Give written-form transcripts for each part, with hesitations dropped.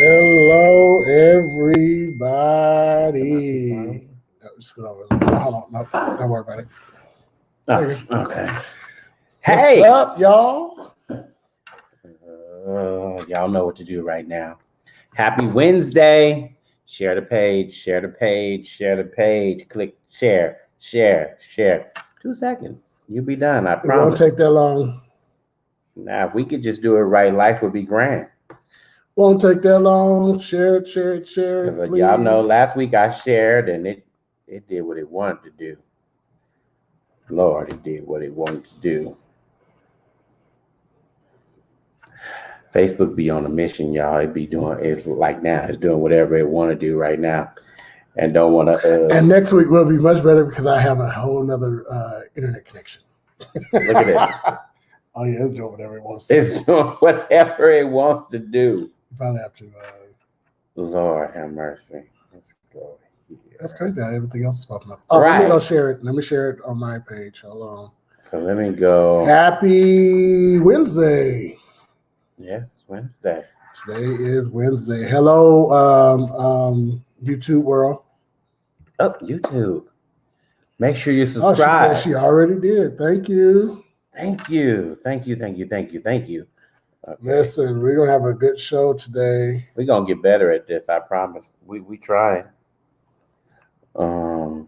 Hello, everybody. No, just go over. Hold on. No, don't worry about it. Oh, okay. Hey, what's up, y'all? Y'all know what to do right now. Happy Wednesday. Share the page, share the page, share the page. Click share, share, share. 2 seconds. You'll be done. I promise. It won't take that long. Now, if we could just do it right, life would be grand. Won't take that long. Share it. Because y'all know last week I shared and it did what it wanted to do. Lord, it did what it wanted to do. Facebook be on a mission, y'all. It's like now. It's doing whatever it want to do right now, and don't want to. And next week will be much better because I have a whole nother internet connection. Look at this. Oh yeah, it's doing whatever it wants to. It's doing whatever it wants to do. You probably have to. Lord have mercy. Let's go. That's crazy how everything else is popping up. Oh, right. Let me go share it. Let me share it on my page. Hold on. So let me go. Happy Wednesday. Yes, Wednesday. Today is Wednesday. Hello, YouTube world. Oh, YouTube. Make sure you subscribe. Oh, she already did. Thank you. Thank you. Okay. Listen, we're gonna have a good show today. We're gonna get better at this, I promise. We try. We're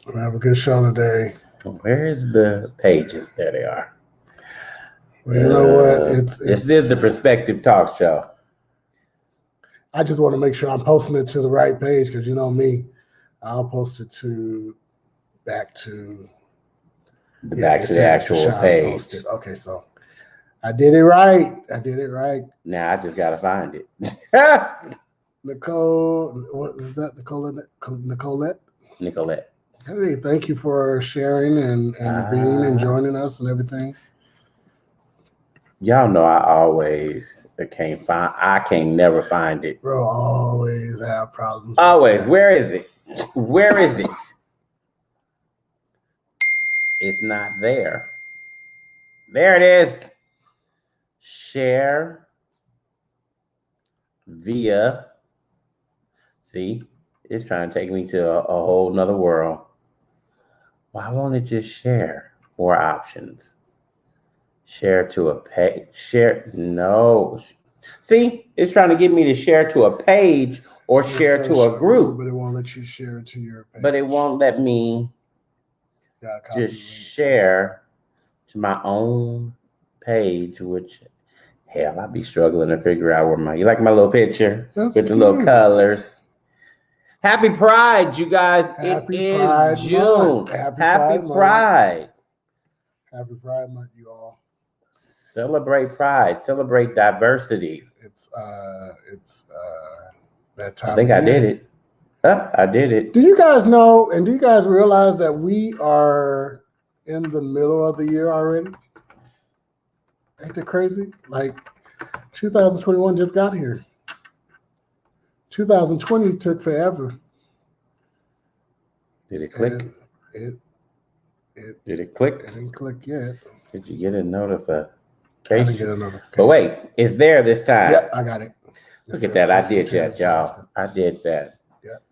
gonna have a good show today. Where is the pages? There they are. Well, you know what? This is the Perspective Talk Show. I just want to make sure I'm posting it to the right page because you know me, I'll post it back to the actual page. Okay, so I did it right. Now I just gotta find it. Nicole, what is that? Nicolette. Hey, thank you for sharing and being and joining us and everything. Y'all know I can never find it. Bro, always have problems. Always. Where is it? It's not there. There it is. Share via. See, it's trying to take me to a whole nother world. Why won't it just share? More options. Share to a page. Share. No. See, it's trying to get me to share to a page or share to a group. But it won't let you share to your page. But it won't let me just share to my own page, which, hell, I'd be struggling to figure out where you like my little picture with the little colors. Happy Pride, you guys. It is June. Happy Pride. Happy Pride Month, you all. Celebrate pride. Celebrate diversity. It's that time. I think I did it. I did it. Do you guys know and do you guys realize that we are in the middle of the year already? Ain't that crazy? Like 2021 just got here. 2020 took forever. Did it click? Did it click? It didn't click yet. Did you get a notification? I didn't get a notification. But wait, it's there this time. Yep, I got it. Look at that. I did that, y'all. I did that. Yep.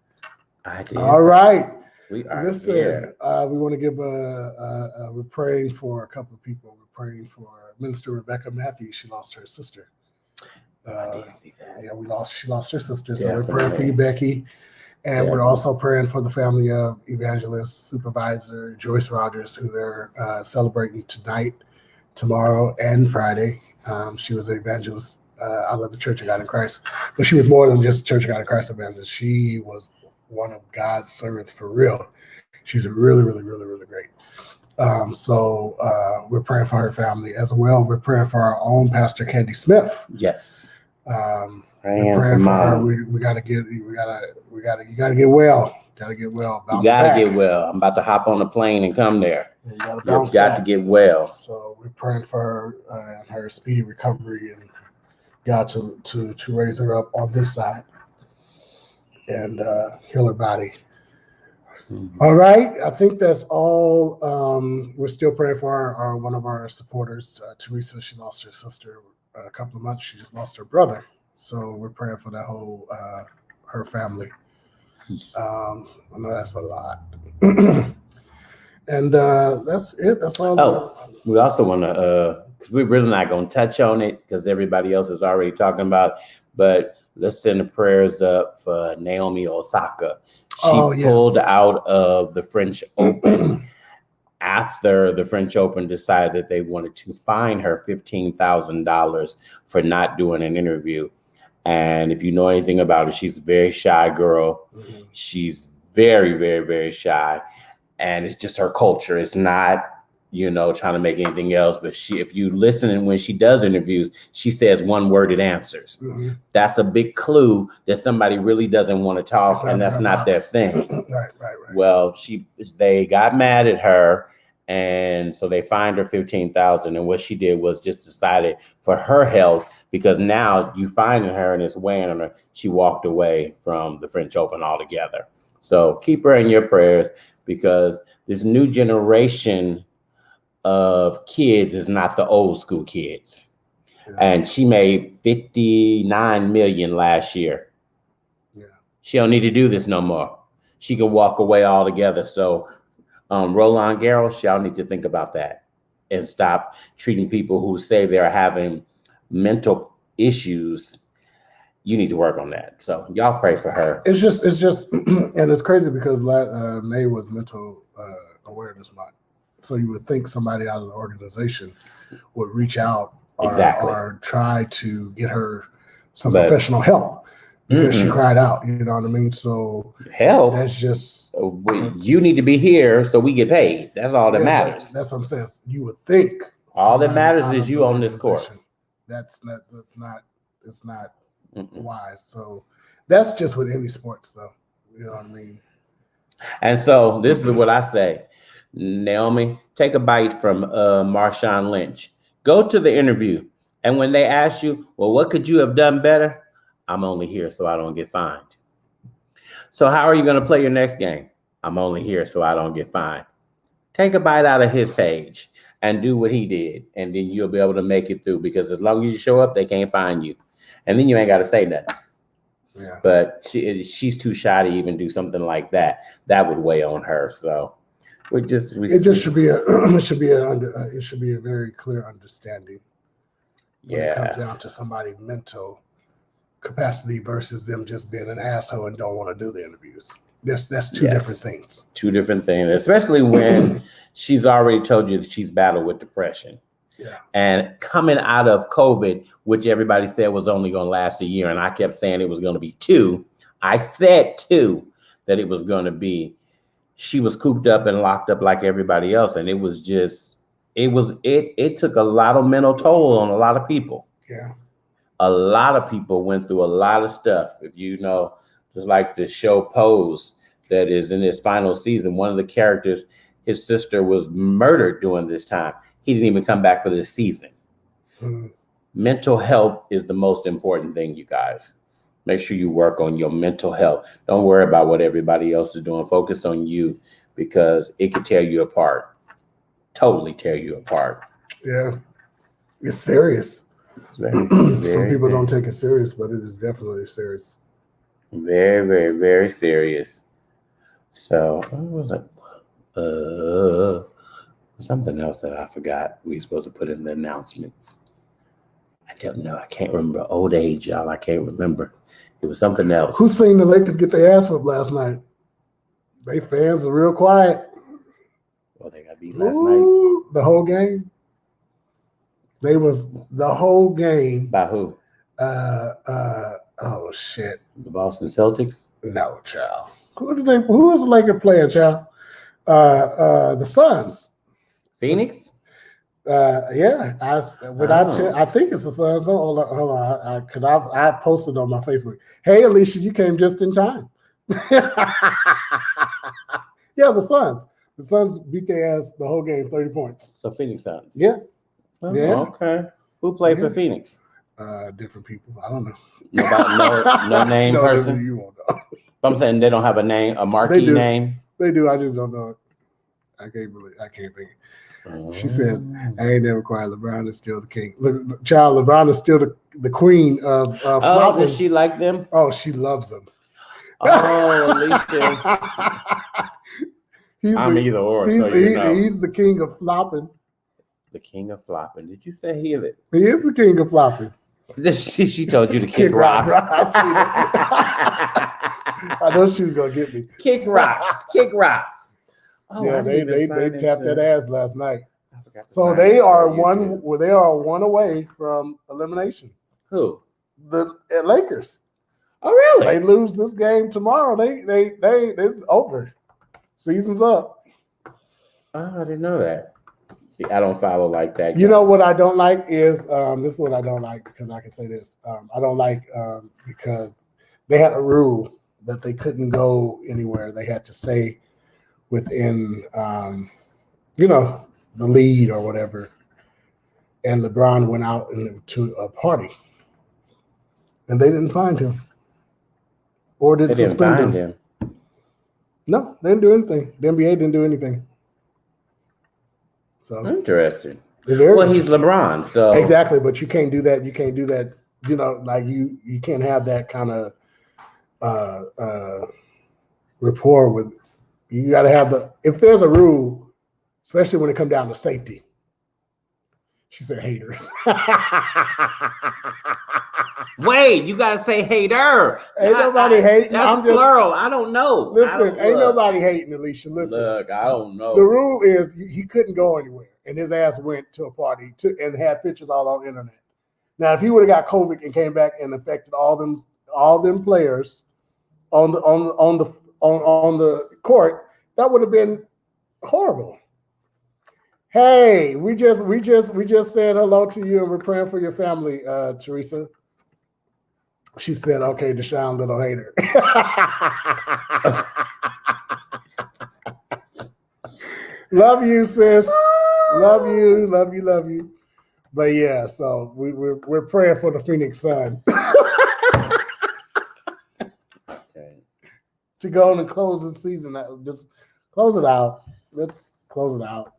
I did. All right. We are Listen, here. We want to give we're praying for a couple of people. We're praying for Minister Rebecca Matthews. She lost her sister. I did see that. Yeah, she lost her sister. So we're praying for you, Becky. And we're also praying for the family of Evangelist Supervisor Joyce Rogers, who they're celebrating tonight, tomorrow, and Friday. She was an evangelist out of the Church of God in Christ. But she was more than just Church of God in Christ evangelist. She was one of God's servants for real. She's really, really, really, really great. So we're praying for her family as well. We're praying for our own Pastor Candy Smith. Yes. We're praying for her. You gotta get well. You gotta get well. I'm about to hop on the plane and come there. You got to get well. So we're praying for her and her speedy recovery and God to raise her up on this side and heal her body. Mm-hmm. All right. I think that's all. We're still praying for one of our supporters, Teresa. She lost her sister a couple of months. She just lost her brother So we're praying for that whole her family. I know that's a lot. And that's it. That's all. Oh, we also want to, because we're really not going to touch on it because everybody else is already talking about it, but let's send the prayers up for Naomi Osaka. She pulled out of the French Open after the French Open decided that they wanted to fine her $15,000 for not doing an interview. And if you know anything about her, she's a very shy girl. Mm-hmm. She's very, very, very shy. And it's just her culture. It's not, trying to make anything else. But if you listen and when she does interviews, she says one-worded answers. Mm-hmm. That's a big clue that somebody really doesn't want to talk, and that's not their thing. Right. Well, they got mad at her, and so they fined her $15,000. And what she did was just decided for her health, because now you finding her and it's weighing on her, she walked away from the French Open altogether. So keep her in your prayers, because this new generation of kids is not the old school kids. Yeah. And she made $59 million last year. Yeah. She don't need to do this no more. She can walk away altogether. So Roland Garros, y'all need to think about that and stop treating people who say they're having mental issues. You need to work on that. So y'all pray for her. It's just, and it's crazy because May was Mental Awareness Month. So you would think somebody out of the organization would reach out or try to get her some professional help because she cried out. You know what I mean? So help. That's just you need to be here so we get paid. That's all that matters. That's what I'm saying. You would think all that matters is you on this court. It's not wise. So that's just with any sports, though. You know what I mean? And so this is what I say. Naomi, take a bite from Marshawn Lynch. Go to the interview. And when they ask you, well, what could you have done better? I'm only here so I don't get fined. So how are you going to play your next game? I'm only here so I don't get fined. Take a bite out of his page and do what he did. And then you'll be able to make it through, because as long as you show up, they can't find you. And then you ain't got to say nothing. Yeah. But she's too shy to even do something like that. That would weigh on her. So it should be a very clear understanding. When it comes down to somebody's mental capacity versus them just being an asshole and don't want to do the interviews. That's two different things. Two different things, especially when she's already told you that she's battled with depression. Yeah. And coming out of COVID, which everybody said was only going to last a year, and I kept saying it was going to be 2. I said 2, that it was going to be. She was cooped up and locked up like everybody else, and it took a lot of mental toll on a lot of people. Yeah. A lot of people went through a lot of stuff. If you know, just like the show Pose that is in its final season, one of the characters, his sister was murdered during this time. He didn't even come back for this season. Mm-hmm. Mental health is the most important thing, you guys. Make sure you work on your mental health. Don't worry about what everybody else is doing. Focus on you, because it could tear you apart. Totally tear you apart. Yeah. It's serious. It's very, very Some people don't take it serious, but it is definitely serious. Very, very, very serious. So what was it? Something else that I forgot we were supposed to put in the announcements. I don't know. I can't remember. Old age, y'all. I can't remember. It was something else. Who seen the Lakers get their ass up last night? They fans are real quiet. Well, they got beat last night. The whole game. They was the whole game. By who? Oh shit. The Boston Celtics? No, child. Who was the Laker player, child? The Suns. Phoenix? Yeah. I think it's the Suns. Hold on. Because I posted on my Facebook. Hey, Alicia, you came just in time. Yeah, the Suns. The Suns beat their ass the whole game, 30 points. So Phoenix Suns. Yeah. Oh, yeah. Okay. Who played for Phoenix? Different people. I don't know. No name person. You won't know. I'm saying they don't have a name, a marquee name. They do. I just don't know it. I can't think. She said, "I ain't never cried. LeBron is still the king. Look, child, LeBron is still the queen of flopping. Does she like them? Oh, she loves them. Oh, Alicia. I'm either or. He's the king of flopping. The king of flopping. Did you say he is it? He is the king of flopping. She told you to kick rocks. I know she was gonna get me. Kick rocks. Kick rocks. Oh, yeah, they tapped that ass last night. So they are one away from elimination. Who? The Lakers. Oh, really? They lose this game tomorrow. It's over. Season's up. Oh, I didn't know that. See, I don't follow like that. You know what I don't like is this is what I don't like, because I can say this. I don't like because they had a rule that they couldn't go anywhere. They had to stay within the lead or whatever. And LeBron went out to a party, and they didn't find him, or didn't suspend him. No, they didn't do anything. The NBA didn't do anything. So interesting. Well, he's LeBron, so exactly. But you can't do that. You can't do that. Like you can't have that kind of rapport with. You got to have if there's a rule, especially when it comes down to safety. She said haters. Wait, you gotta say hater. Ain't nobody hating. That's plural. I don't know. Listen, ain't nobody hating, Alicia. Listen. Look, I don't know. The rule is he couldn't go anywhere, and his ass went to a party and had pictures all on the internet. Now, if he would have got COVID and came back and affected all them players on the court, that would have been horrible. Hey, we just said hello to you, and we're praying for your family, Teresa. She said, "Okay, Deshaun, little hater." Love you, sis. Love you. But yeah, so we're praying for the Phoenix Sun. Okay. To go and close the season. Just close it out. Let's close it out.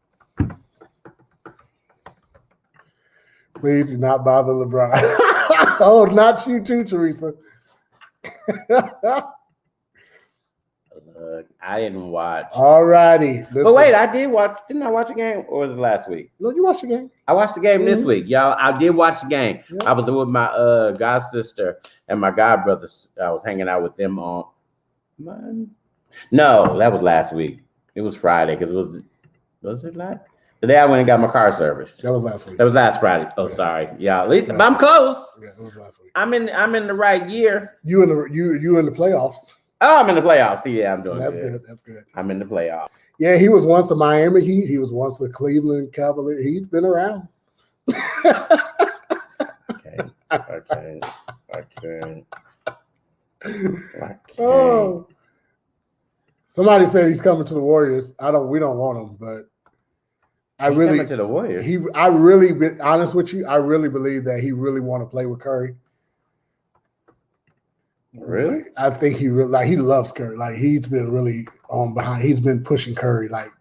Please do not bother LeBron. Oh, not you too, Teresa. I didn't watch. All righty. But wait, I did watch. Didn't I watch a game, or was it last week? No, you watched the game. I watched the game this week, y'all. I did watch the game. Yeah. I was with my god sister and my god brothers. I was hanging out with them on Monday. No, that was last week. It was Friday because was it last? The day I went and got my car serviced. That was last week. That was last Friday. Oh, yeah. Sorry, yeah. At least, but I'm close. Yeah, it was last week. I'm in the right year. You in the playoffs. Oh, I'm in the playoffs. Yeah, I'm doing good. That's good. I'm in the playoffs. Yeah, he was once a Miami Heat. He was once a Cleveland Cavalier. He's been around. Okay. Oh. Somebody said he's coming to the Warriors. We don't want him, but coming to the Warriors. I really, be honest with you, I really believe that he really want to play with Curry. Really? I think he loves Curry. Like he's been really on behind. He's been pushing Curry, like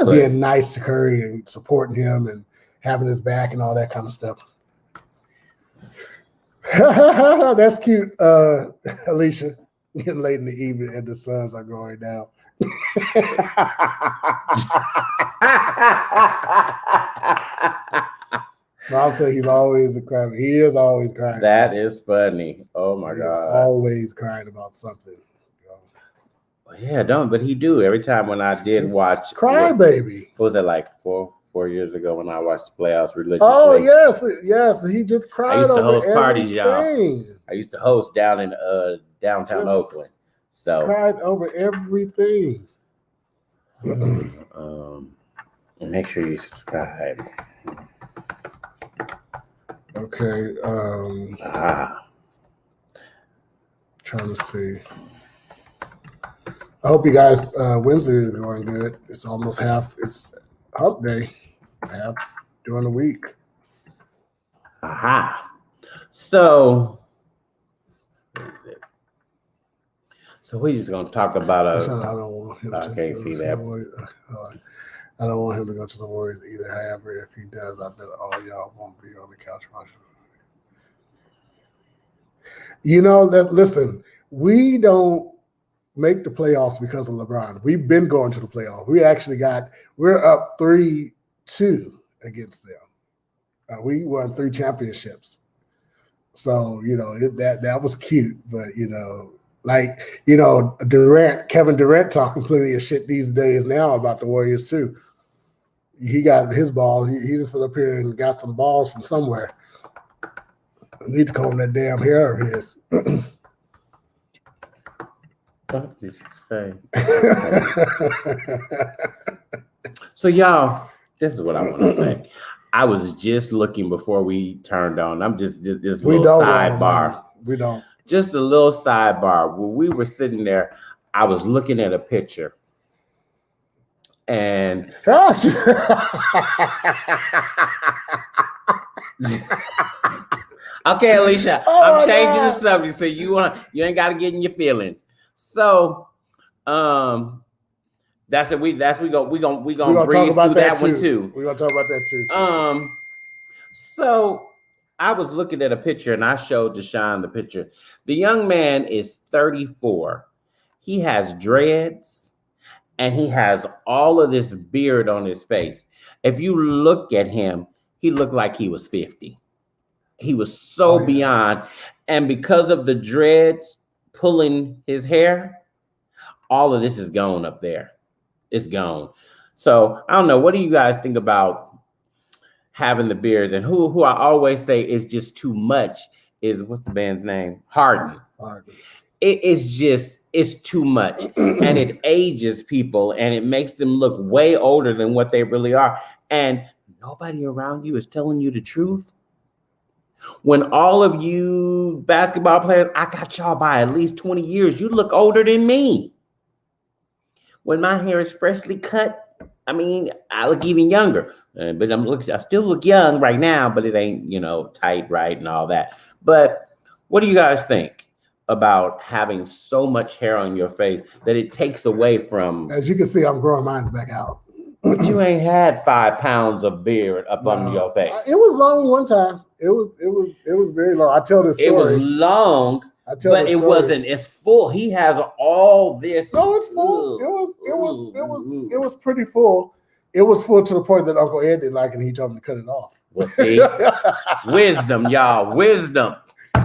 being nice to Curry and supporting him and having his back and all that kind of stuff. That's cute, Alicia. Getting late in the evening and the suns are going down. Mom said he's always a crying. He is always crying. That is funny. Oh my God. Always crying about something. Yeah, but he do every time when I did watch Cry Baby. What was that, like four years ago when I watched the playoffs religiously? Oh yes. He just cried. I used to host parties, y'all. I used to host down in downtown Oakland. So cried over everything. Make sure you subscribe. Okay. Trying to see. I hope you guys Wednesday is going good. It's almost it's hump day. Half during the week. Aha. So we're just gonna talk about I don't want him I can't see that. I don't want him to go to the Warriors either. However, if he does, I bet all y'all won't be on the couch watching. Listen, we don't make the playoffs because of LeBron. We've been going to the playoffs. We're up 3-2 against them. We won 3 championships. So, that was cute. But, Kevin Durant talking plenty of shit these days now about the Warriors too. He got his ball. He just stood up here and got some balls from somewhere. I need to comb that damn hair of his. What did you say? So y'all, this is what I want to say. I was just looking before we turned on. I'm just this little sidebar. We don't. Just a little sidebar. When we were sitting there, I was looking at a picture. And okay, Alicia, I'm changing the subject. So you ain't got to get in your feelings. So, that's it. We gonna breeze through that one too. We're gonna talk about that too. So I was looking at a picture and I showed Deshaun the picture. The young man is 34. He has dreads and he has all of this beard on his face. If you look at him, he looked like he was 50. He was so beyond. And because of the dreads pulling his hair, all of this is gone up there. It's gone. So I don't know. What do you guys think about having the beards? And who I always say is just too much is, what's the band's name? Harden. It's too much. And it ages people and it makes them look way older than what they really are. And nobody around you is telling you the truth. When all of you basketball players, I got y'all by at least 20 years. You look older than me. When my hair is freshly cut, I mean, I look even younger. But I still look young right now, but it ain't, tight, right, and all that. But what do you guys think about having so much hair on your face that it takes away from? As you can see, I'm growing mine back out. But you ain't had 5 pounds of beard up under your face. It was long one time. It was very long. I tell this story. It was long, but it wasn't as full. He has all this. No, it's full. It was pretty full. It was full to the point that Uncle Ed didn't like it, and he told me to cut it off. Well, see, wisdom, y'all, wisdom.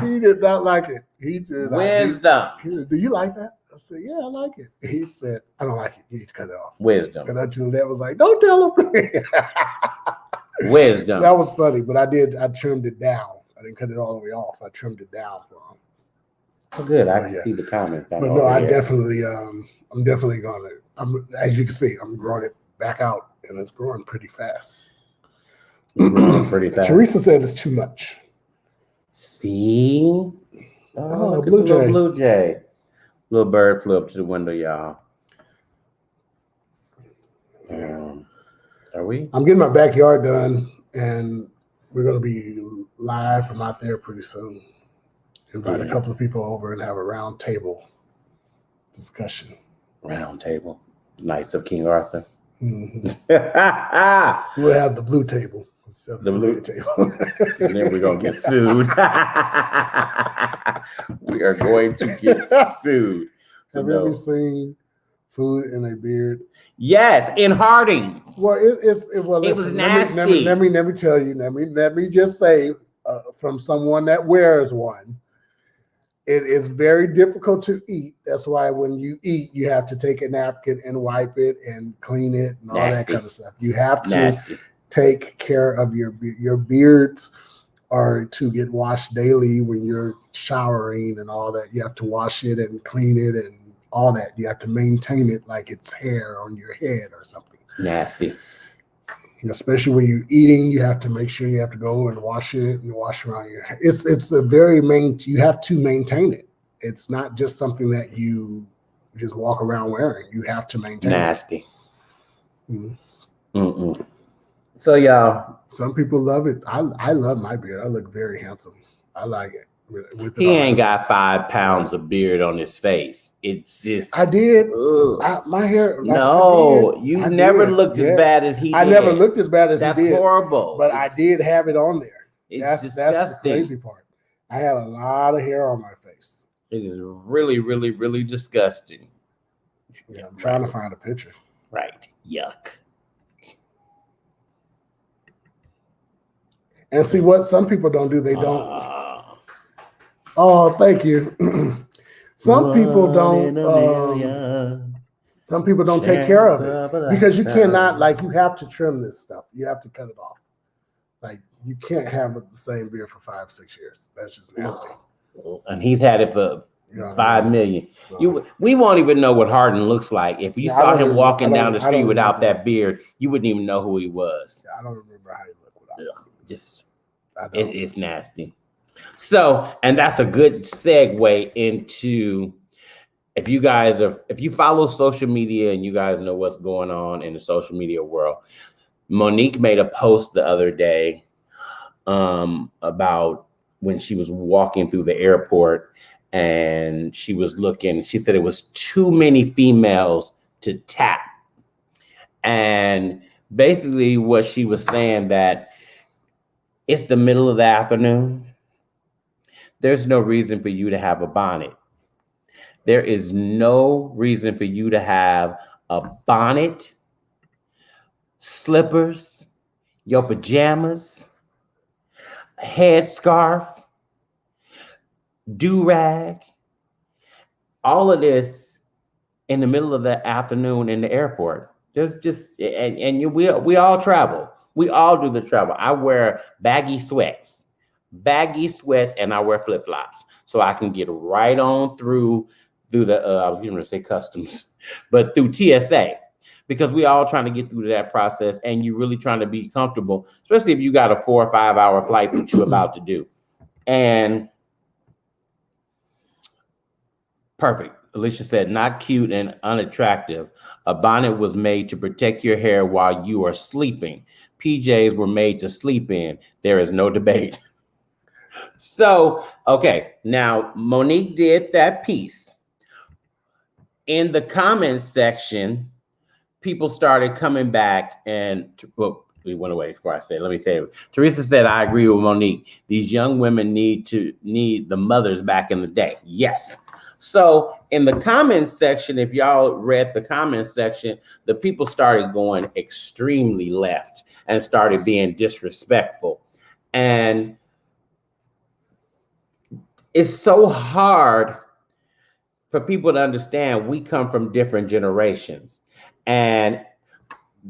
He did not like it. He said, wisdom. He said, "Do you like that?" I said, "Yeah, I like it." He said, "I don't like it. You need to cut it off." Wisdom. And until that was like, "Don't tell him." Wisdom. That was funny, but I trimmed it down. I didn't cut it all the way off. I trimmed it down for him. Oh, good. I can see the comments. But no, I'm definitely gonna. As you can see, I'm growing it back out, and it's growing pretty fast. Teresa said it's too much. See? Oh, Blue Jay. Little bird flew up to the window, y'all. Are we? I'm getting my backyard done, and we're going to be live from out there pretty soon. Invite a couple of people over and have a round table discussion. Round table. Knights of King Arthur. Mm-hmm. We'll have the blue table instead of the blue table. And then we're going to get sued. We are going to get sued. Have you ever seen Food in a Beard? Yes, in Harding. Well, it was nasty. Let me tell you. Let me just say, from someone that wears one, it is very difficult to eat. That's why when you eat, you have to take a napkin and wipe it and clean it and all that kind of stuff. You have to take care of your beards are to get washed daily when you're showering and all that. You have to wash it and clean it and all that. You have to maintain it like it's hair on your head or something. Nasty. Especially when you're eating, you have to make sure you have to go and wash it and wash around your hair. It's a very you have to maintain it. It's not just something that you just walk around wearing. You have to maintain nasty. it. Mm-hmm. So y'all, some people love it. I love my beard. I look very handsome. I like it. He ain't got 5 pounds of beard on his face. It's just I did. My hair. No, you never looked as bad as he did. I never looked as bad as he did. That's horrible. But I did have it on there. That's disgusting. That's the crazy part. I had a lot of hair on my face. It is really, really, really disgusting. Yeah, I'm trying to find a picture. Right. Yuck. And see what some people don't do. They don't. Oh, thank you. Some people don't. Some people don't take care of it because you cannot, like, you have to trim this stuff. You have to cut it off. Like, you can't have the same beard for 5-6 years. That's just nasty. And he's had it for 5 million. So, we won't even know what Harden looks like. If you saw him walking down the street without that beard, you wouldn't even know who he was. Yeah, I don't remember how he looked without it. It's nasty. So, and that's a good segue into, if you follow social media and you guys know what's going on in the social media world, Monique made a post the other day about when she was walking through the airport and she said it was too many females to tap. And basically what she was saying, that it's the middle of the afternoon. There's no reason for you to have a bonnet. There is no reason for you to have a bonnet, slippers, your pajamas, a headscarf, do-rag, all of this in the middle of the afternoon in the airport. We all travel. We all do the travel. I wear baggy sweats, and I wear flip-flops so I can get right on through the, I was going to say customs, but through TSA, because we all trying to get through that process, and you're really trying to be comfortable, especially if you got a 4 or 5 hour flight that you're about to do. And perfect. Alicia said, not cute and unattractive. A bonnet was made to protect your hair while you are sleeping. PJs were made to sleep in. There is no debate. So, okay, now Monique did that piece. In the comments section, people started coming back and, well, we went away before I say it. Let me say it. Teresa said, I agree with Monique. These young women need the mothers back in the day. Yes. So in the comments section, if y'all read the comments section, the people started going extremely left and started being disrespectful. And it's so hard for people to understand. We come from different generations. And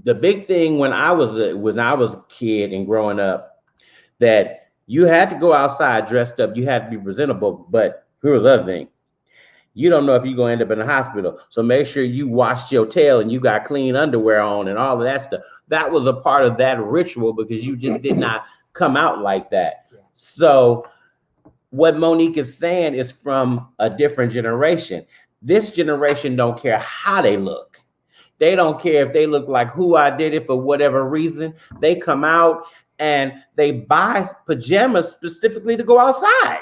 the big thing when I was a kid and growing up, that you had to go outside dressed up, you had to be presentable, but here was the other thing. You don't know if you're going to end up in the hospital. So make sure you washed your tail and you got clean underwear on and all of that stuff. That was a part of that ritual because you just did not come out like that. So what Monique is saying is from a different generation. This generation don't care how they look. They don't care if they look like who I did it for whatever reason. They come out and they buy pajamas specifically to go outside.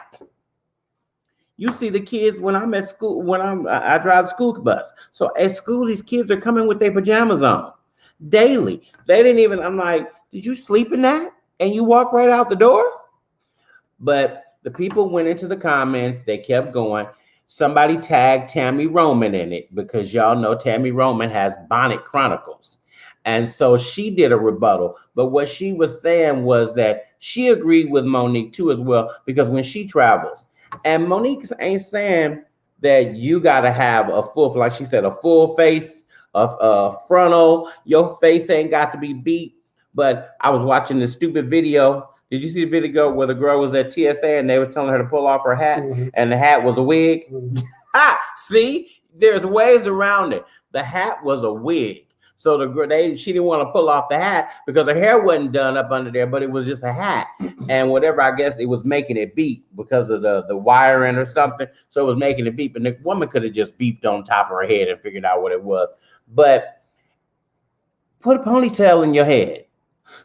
You see the kids when I'm at school, I drive the school bus. So at school, these kids are coming with their pajamas on daily. They didn't even, I'm like, did you sleep in that? And you walk right out the door? But the people went into the comments, they kept going. Somebody tagged Tammy Roman in it because y'all know Tammy Roman has Bonnet Chronicles. And so she did a rebuttal. But what she was saying was that she agreed with Monique too as well, because when she travels, and Monique ain't saying that you got to have a full, like she said, a full face, a frontal. Your face ain't got to be beat. But I was watching this stupid video. Did you see the video where the girl was at TSA and they was telling her to pull off her hat, and the hat was a wig? See, there's ways around it. The hat was a wig. So she didn't want to pull off the hat because her hair wasn't done up under there, but it was just a hat. And whatever, I guess it was making it beep because of the wiring or something. So it was making it beep. And the woman could have just beeped on top of her head and figured out what it was. But put a ponytail in your head.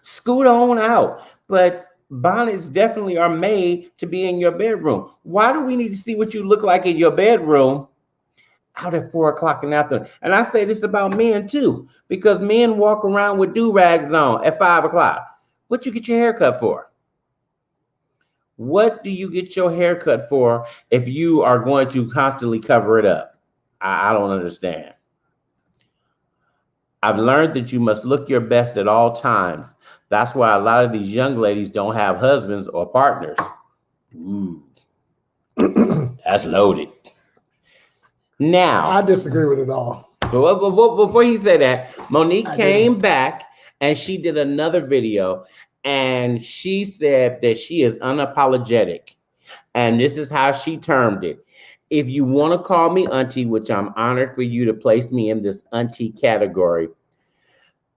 Scoot on out. But bonnets definitely are made to be in your bedroom. Why do we need to see what you look like in your bedroom out at 4 o'clock in the afternoon? And I say this about men too, because men walk around with do-rags on at 5 o'clock. What you get your hair cut for? What do you get your hair cut for if you are going to constantly cover it up? I don't understand. I've learned that you must look your best at all times. That's why a lot of these young ladies don't have husbands or partners. Ooh. That's loaded. Now, I disagree with it all. Before he said that, Monique came back and she did another video, and she said that she is unapologetic. And this is how she termed it. If you want to call me auntie, which I'm honored for you to place me in this auntie category,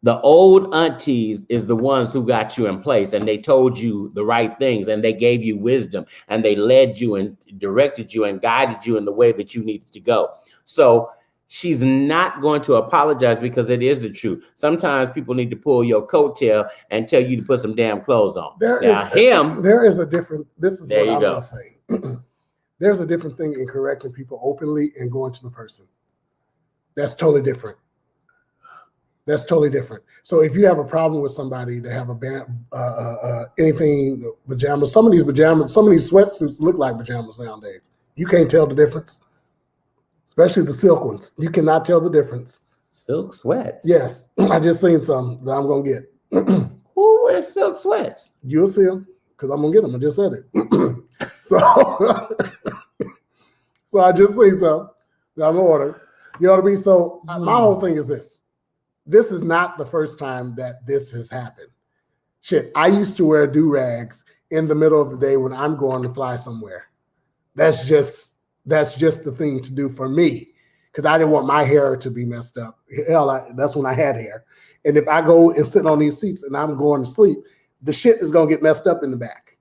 the old aunties is the ones who got you in place, and they told you the right things, and they gave you wisdom, and they led you and directed you and guided you in the way that you needed to go. So she's not going to apologize, because it is the truth. Sometimes people need to pull your coattail and tell you to put some damn clothes on. There is a different, this is what I'm going to say. There's a different thing in correcting people openly and going to the person. That's totally different. That's totally different. So if you have a problem with somebody that have anything, pajamas, some of these sweatsuits look like pajamas nowadays. You can't tell the difference, especially the silk ones. You cannot tell the difference. Silk sweats? Yes. I just seen some that I'm going to get. Who wears silk sweats? You'll see them, because I'm going to get them. I just said it. So I just see some that I'm going to order. You know what I mean? So my whole thing is this. This is not the first time that this has happened. Shit, I used to wear do-rags in the middle of the day when I'm going to fly somewhere. That's just the thing to do for me, because I didn't want my hair to be messed up. Hell, that's when I had hair. And if I go and sit on these seats and I'm going to sleep, the shit is going to get messed up in the back.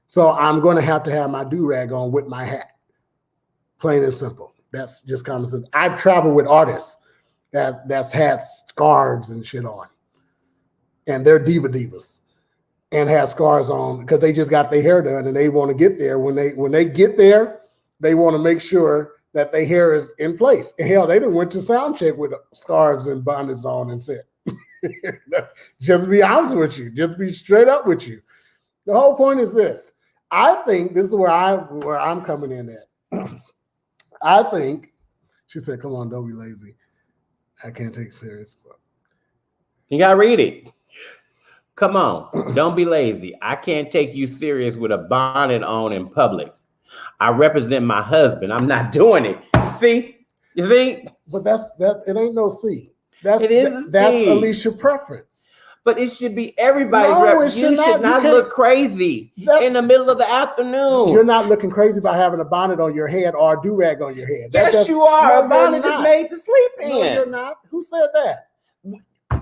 So I'm going to have my do-rag on with my hat. Plain and simple. That's just common sense. I've traveled with artists that's had scarves and shit on, and they're divas and have scars on because they just got their hair done and they want to get there. When they get there, they want to make sure that their hair is in place. And hell, they done went to sound check with scarves and bonnets on and said, just be honest with you, just be straight up with you. The whole point is this. I think this is where I'm coming in at. I think she said, "Come on, don't be lazy. I can't take it serious." You gotta read it. Come on, don't be lazy. I can't take you serious with a bonnet on in public. I represent my husband. I'm not doing it. See? You see? But that's it ain't no C. That's C. Alicia preference. But it should be everybody's. You should not look crazy in the middle of the afternoon. You're not looking crazy by having a bonnet on your head or a do-rag on your head. Yes, you are. A bonnet is made to sleep in. No, you're not. Who said that?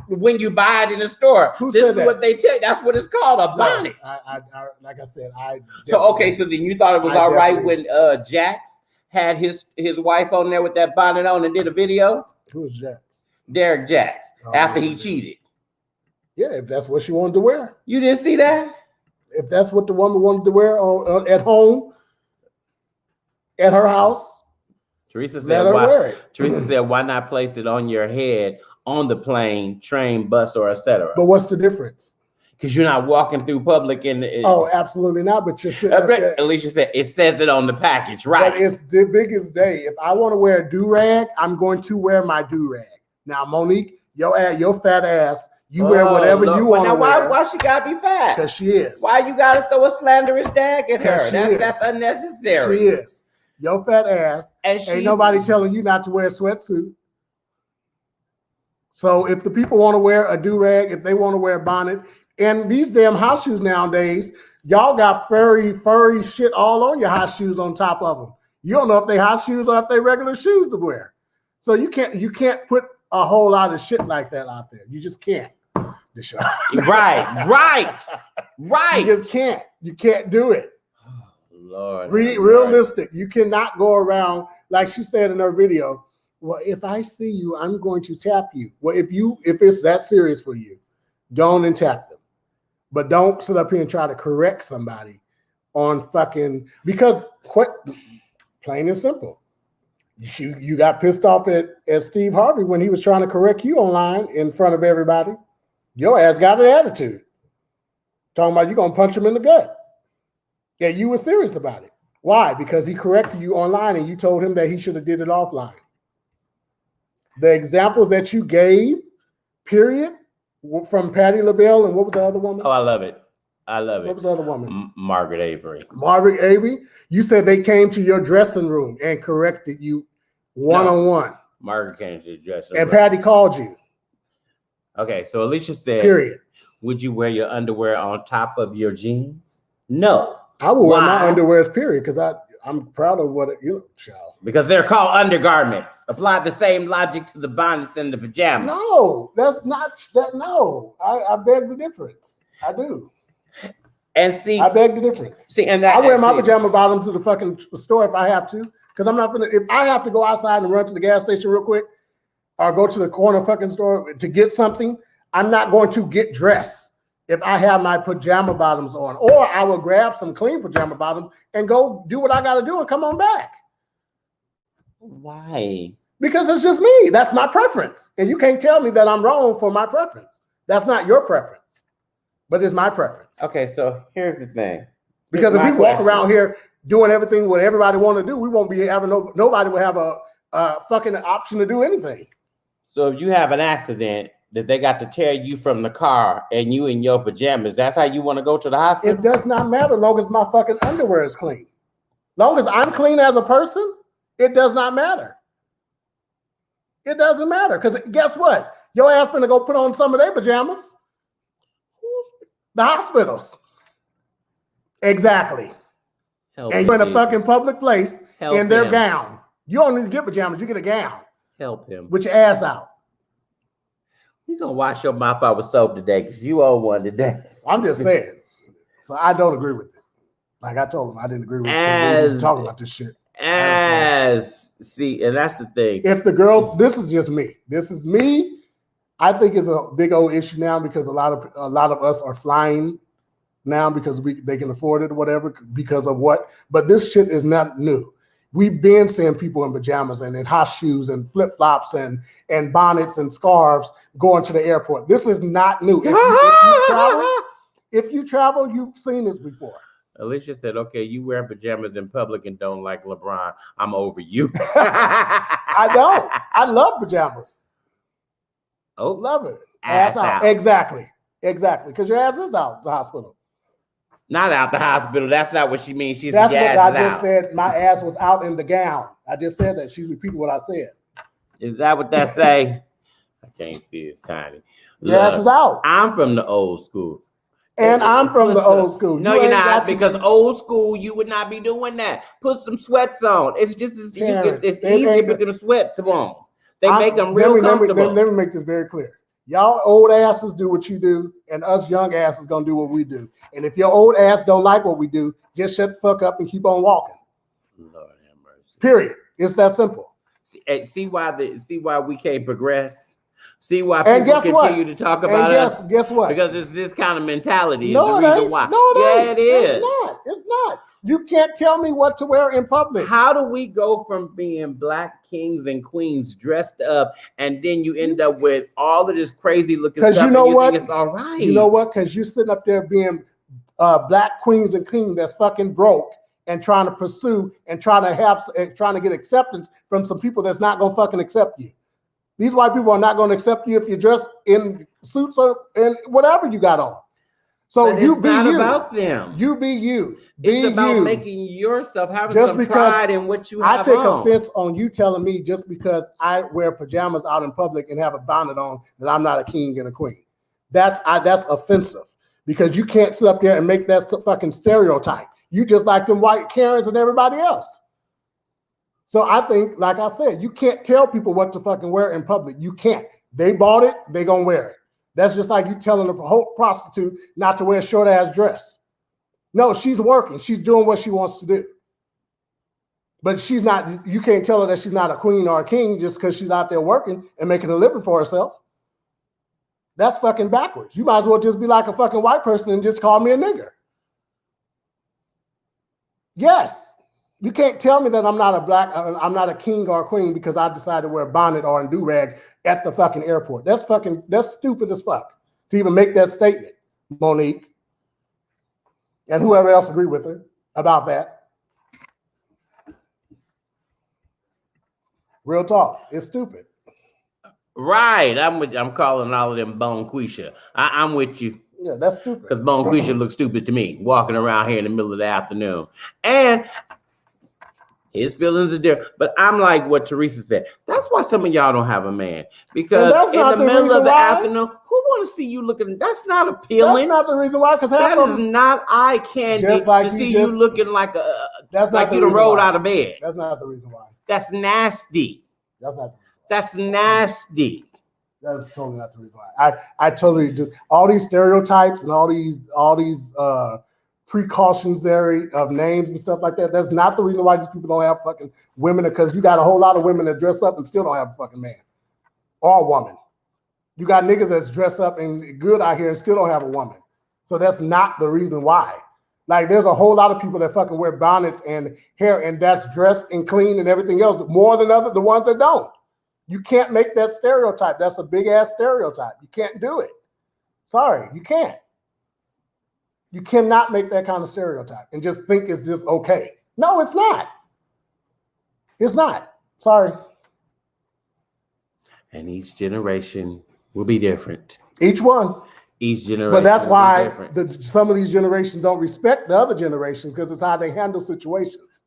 When you buy it in the store, this is what they tell you. That's what it's called, a bonnet. I like I said, so then you thought it was all right when Jax had his wife on there with that bonnet on and did a video? Who was Jax? Derek Jax, after he cheated. Yeah, if that's what she wanted to wear. You didn't see that? If that's what the woman wanted to wear at home, at her house, Teresa said, why not place it on your head on the plane, train, bus, or etc.? But what's the difference? Because you're not walking through public oh, absolutely not. But you're sitting up there. Alicia said it says it on the package, right? But it's the biggest day. If I want to wear a do-rag, I'm going to wear my do-rag. Now, Monique, your fat ass, you wear whatever you want to wear. Why she gotta be fat? Because she is. Why you gotta throw a slanderous tag at her? That's unnecessary. She is. Your fat ass. And ain't nobody telling you not to wear a sweatsuit. So if the people want to wear a do-rag, if they want to wear a bonnet, and these damn house shoes nowadays, y'all got furry shit all on your house shoes on top of them. You don't know if they house shoes or if they regular shoes to wear. So you can't put a whole lot of shit like that out there. You just can't. Right. You just can't. You can't do it. Lord. Realistic. You cannot go around, like she said in her video, well, if I see you, I'm going to tap you. Well, if it's that serious for you, don't and tap them. But don't sit up here and try to correct somebody on fucking, because plain and simple. You got pissed off at Steve Harvey when he was trying to correct you online in front of everybody. Your ass got an attitude. Talking about you going to punch him in the gut. Yeah, you were serious about it. Why? Because he corrected you online and you told him that he should have did it offline. The examples that you gave, period, from Patti LaBelle and what was the other woman? Oh, I love it. I love it. What was the other woman? Margaret Avery. Margaret Avery. You said they came to your dressing room and corrected you one-on-one. Margaret came to the dressing room. And Patti called you. Okay, so Alicia said, period. Would you wear your underwear on top of your jeans? No. I will wear my underwear, period, because I'm proud of what child. Because they're called undergarments. Apply the same logic to the bonnets and the pajamas. No, that's not that. No, I beg the difference. I do. And see, I beg the difference. See, and I wear my pajama bottoms to the fucking store if I have to, because I'm not gonna. If I have to go outside and run to the gas station real quick, or go to the corner fucking store to get something, I'm not going to get dressed if I have my pajama bottoms on, or I will grab some clean pajama bottoms and go do what I got to do and come on back. Why? Because it's just me. That's my preference, and you can't tell me that I'm wrong for my preference. That's not your preference. But it's my preference. Okay, so here's the thing. Because if we walk around here doing everything what everybody want to do, we won't be having nobody will have a fucking option to do anything. So if you have an accident that they got to tear you from the car and you in your pajamas, that's how you want to go to the hospital? It does not matter as long as my fucking underwear is clean. Long as I'm clean as a person, it does not matter. It doesn't matter. Because guess what? Your ass finna go put on some of their pajamas. The hospitals. Exactly. And you're in a fucking public place in their gown. You don't need to get pajamas, you get a gown. Help him. With your ass out. You're going to wash your mouth out with soap today because you owe one today. I'm just saying. So I don't agree with it. Like I told him, I didn't agree with it. We talking about this shit. See, and that's the thing. If the girl, this is just me. This is me. I think it's a big old issue now because a lot of us are flying now because they can afford it or whatever because of what. But this shit is not new. We've been seeing people in pajamas and in hot shoes and flip flops and bonnets and scarves going to the airport. This is not new. If you travel, you've seen this before. Alicia said, "Okay, you wear pajamas in public and don't like LeBron. I'm over you." I don't. I love pajamas. Oh, love it. Ass out. Exactly. Because your ass is out the hospital. Not out the hospital. That's not what she means. That's what I just said. My ass was out in the gown. I just said that. She's repeating what I said. Is that what that say? I can't see. It's tiny. Your ass is out. I'm from the old school. And I'm from the old school. No, you're not, because old school, you would not be doing that. Put some sweats on. It's just it's easy to put them sweats on. They make them real comfortable. Let me make this very clear. Y'all old asses do what you do, and us young asses gonna do what we do. And if your old ass don't like what we do, just shut the fuck up and keep on walking. Lord have mercy. Period. It's that simple. See why we can't progress. See why people continue to talk about us. Guess what? Because it's this kind of mentality. No, is the reason why. No, it is. It's not. You can't tell me what to wear in public. How do we go from being black kings and queens dressed up, and then you end up with all of this crazy looking stuff? Because you know what? Think it's all right. You know what? Because you're sitting up there being black queens and kings that's fucking broke and trying to pursue and trying to get acceptance from some people that's not gonna fucking accept you. These white people are not gonna accept you if you're dressed in suits or in whatever you got on. So but you it's be not you. About them. You be you. It's about making yourself having some pride in what you have. I take offense on you telling me just because I wear pajamas out in public and have a bonnet on that I'm not a king and a queen. That's offensive because you can't sit up there and make that fucking stereotype. You just like them white Karens and everybody else. So I think, like I said, you can't tell people what to fucking wear in public. You can't. They bought it, they gonna wear it. That's just like you telling a whole prostitute not to wear a short ass dress. No, she's working. She's doing what she wants to do. But she's not, you can't tell her that she's not a queen or a king just because she's out there working and making a living for herself. That's fucking backwards. You might as well just be like a fucking white person and just call me a nigger. Yes. You can't tell me that I'm not a king or a queen because I decided to wear a bonnet or a do-rag at the fucking airport. That's stupid as fuck to even make that statement, Monique. And whoever else agree with her. about that. Real talk. It's stupid. Right. I'm calling all of them Bonquisha. I'm with you. Yeah, that's stupid. Because Bonquisha looks stupid to me, walking around here in the middle of the afternoon. And his feelings are there. But I'm like what Teresa said. That's why some of y'all don't have a man. Because in the middle of the afternoon, who want to see you looking? That's not appealing. That's not the reason why. Because that is not eye candy to see you looking like a that's like you done rolled out of bed. That's not the reason why. That's nasty. That's not. That's nasty. That's totally not the reason why. I totally do. All these stereotypes and all these precautions of names and stuff like that. That's not the reason why these people don't have fucking women, because you got a whole lot of women that dress up and still don't have a fucking man or a woman. You got niggas that's dressed up and good out here and still don't have a woman. So that's not the reason why. Like there's a whole lot of people that fucking wear bonnets and hair and that's dressed and clean and everything else more than the ones that don't. You can't make that stereotype. That's a big ass stereotype. You can't do it. Sorry, you can't. You cannot make that kind of stereotype and just think it's just okay. No, it's not. It's not. Sorry. And each generation will be different. Each one. Each generation. But that's why some of these generations don't respect the other generation, because it's how they handle situations.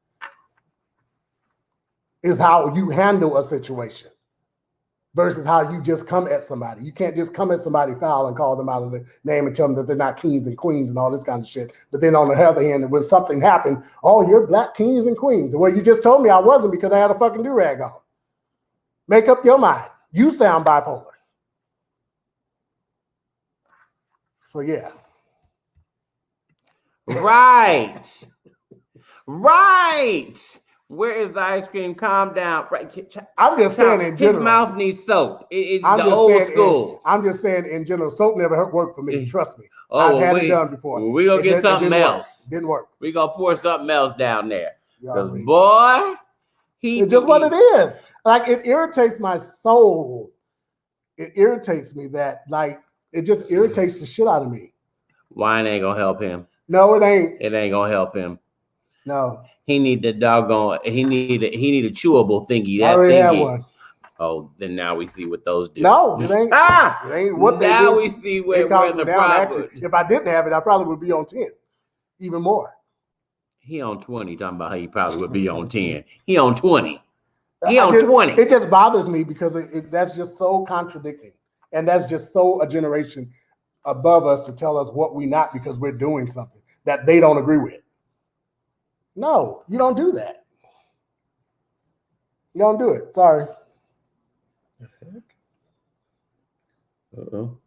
Is how you handle a situation versus how you just come at somebody. You can't just come at somebody foul and call them out of the name and tell them that they're not kings and queens and all this kind of shit. But then on the other hand, when something happened, oh, you're black kings and queens. Well, you just told me I wasn't because I had a fucking do-rag on. Make up your mind. You sound bipolar. So yeah. Right. Right. Where is the ice cream? Calm down. Right. I'm just saying in general. His mouth needs soap. It's the old school. I'm just saying in general, soap never worked for me. Trust me. Oh, I've had it done before. We're going to get something else. Didn't work. We're going to pour something else down there. Because boy, it's just what it is. Like it irritates my soul. It irritates me that it just irritates the shit out of me. Wine ain't gonna help him. No, it ain't. It ain't gonna help him. No. He need the doggone. He need a chewable thingy. I already have one. Oh, then now we see what those do. No, it ain't. It ain't what they do. Now we see where the problem. Actually, if I didn't have it, I probably would be on 10, even more. He on 20. Talking about how he probably would be on 10. He on 20. He on 20. It just bothers me because that's just so contradicting, and that's just so a generation above us to tell us what we not because we're doing something that they don't agree with. No, you don't do that. You don't do it. Sorry. Uh-oh.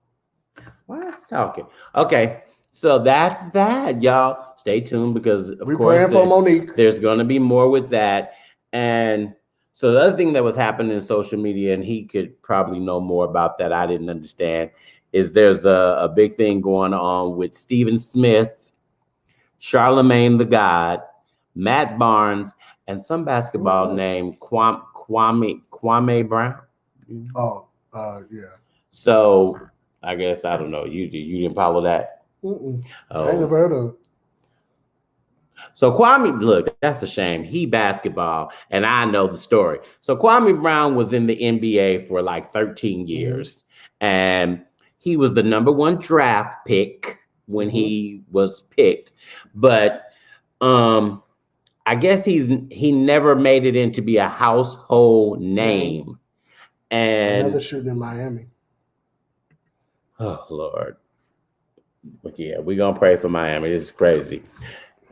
Why is he talking? Okay, so that's that, y'all. Stay tuned because of course praying for Monique. There's gonna be more with that. And so the other thing that was happening in social media, and he could probably know more about that, I didn't understand, is there's a big thing going on with Stephen Smith, Charlemagne the God, Matt Barnes, and some basketball named Kwame Brown. Oh, yeah. So I guess I don't know. You didn't follow that? Oh. I ain't never heard of it. So Kwame, look, that's a shame. He basketball, and I know the story. So Kwame Brown was in the NBA for like 13 years, and he was the #1 draft pick when he was picked. But I guess he never made it in to be a household name. And another shooting in Miami. Oh Lord. But yeah, we're gonna pray for Miami. This is crazy.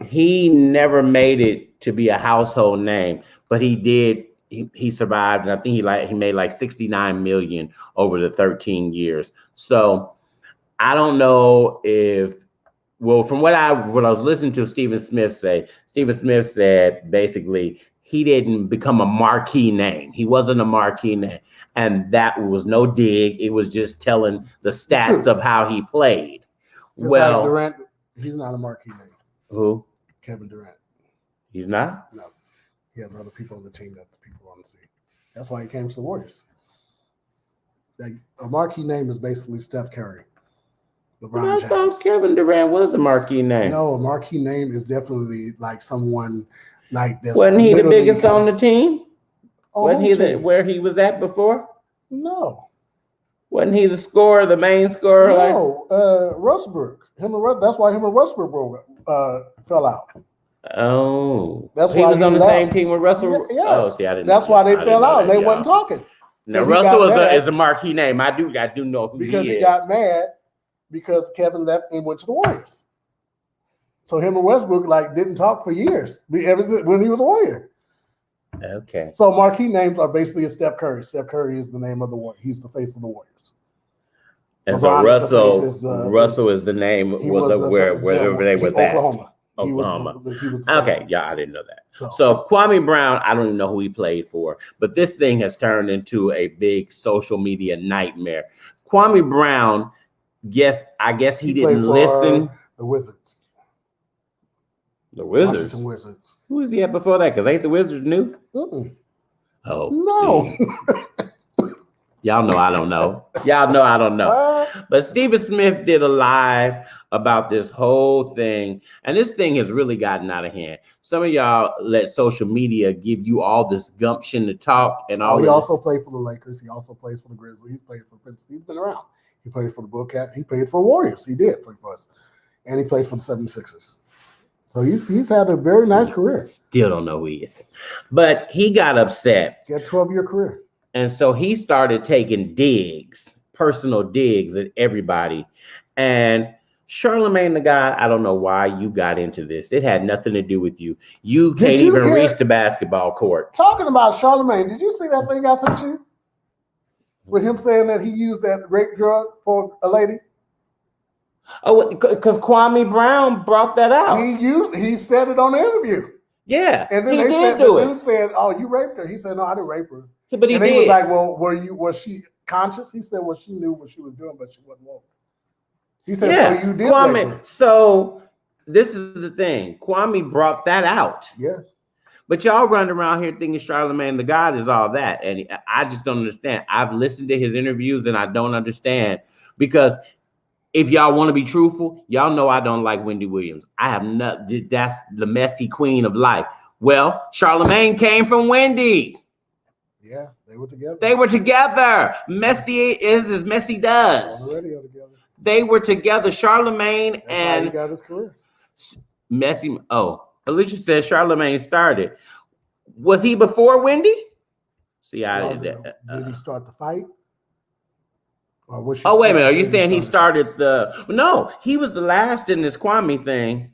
He never made it to be a household name, but he did. He survived, and I think he made like 69 million over the 13 years. So I don't know if, well, from what I was listening to Stephen Smith say, Stephen Smith said basically he didn't become a marquee name. He wasn't a marquee name, and that was no dig. It was just telling the stats of how he played. Just like Durant, he's not a marquee name. Who? Kevin Durant. He's not? No. He has other people on the team that the people want to see. That's why he came to the Warriors. Like, a marquee name is basically Steph Curry. LeBron I James. thought Kevin Durant was a marquee name. No, a marquee name is definitely like someone like this. Wasn't he the biggest on the team? Wasn't he where he was at before? No. Wasn't he the scorer, the main scorer? No, Westbrook. That's why him and Westbrook fell out. Oh, that's he why was on the same team with Russell. Yes. Oh, see, I didn't. That's why they fell out. They wasn't talking. Now Russell is a marquee name. I do know who because he is. got mad because Kevin left and went to the Warriors. So him and Westbrook didn't talk for years when he was a Warrior. Okay. So marquee names are basically a Steph Curry. Steph Curry is the name of the Warriors. He's the face of the Warriors. And LeBron so Russell is the name wherever they was at. Oklahoma. Okay, yeah, I didn't know that. So Kwame Brown, I don't even know who he played for, but this thing has turned into a big social media nightmare. Kwame Brown, I guess he didn't listen. The Wizards. The Wizards. Washington Wizards. Who was he at before that? Because ain't the Wizards new? Mm-mm. Oh no. Y'all know I don't know. But Stephen Smith did a live about this whole thing, and this thing has really gotten out of hand. Some of y'all let social media give you all this gumption to talk and all. He also played for the Lakers. He also plays for the Grizzlies. He played for Princeton. He's been around. He played for the Bullcat. He played for Warriors. He did play for us, and he played for the 76ers. So he's had a very nice career. Still don't know who he is, but he got upset. He had a 12-year career. And so he started taking personal digs at everybody. And Charlamagne the God, I don't know why you got into this. It had nothing to do with you. You can't even reach the basketball court. Talking about Charlamagne, did you see that thing I sent you? With him saying that he used that rape drug for a lady? Oh, because Kwame Brown brought that out. He said it on the interview. Yeah, and then the dude said, "Oh, you raped her." He said, "No, I didn't rape her." But he was like, "Well, was she conscious?" He said, "Well, she knew what she was doing, but she wasn't woke." He said, "So you did rape her." So this is the thing. Kwame brought that out. Yeah. But y'all run around here thinking Charlamagne the God is all that, and I just don't understand. I've listened to his interviews, and I don't understand because. If y'all want to be truthful, y'all know I don't like Wendy Williams. I have not. That's the messy queen of life. Well, Charlamagne came from Wendy. Yeah, they were together. Messy is as Messy does. On the radio together. They were together. Charlamagne That's how he got his career. Messy. Oh, Alicia said Charlamagne started. Was he before Wendy? See, I did that. Did he start the fight? Wait a minute. Are you saying he started No, he was the last in this Kwame thing.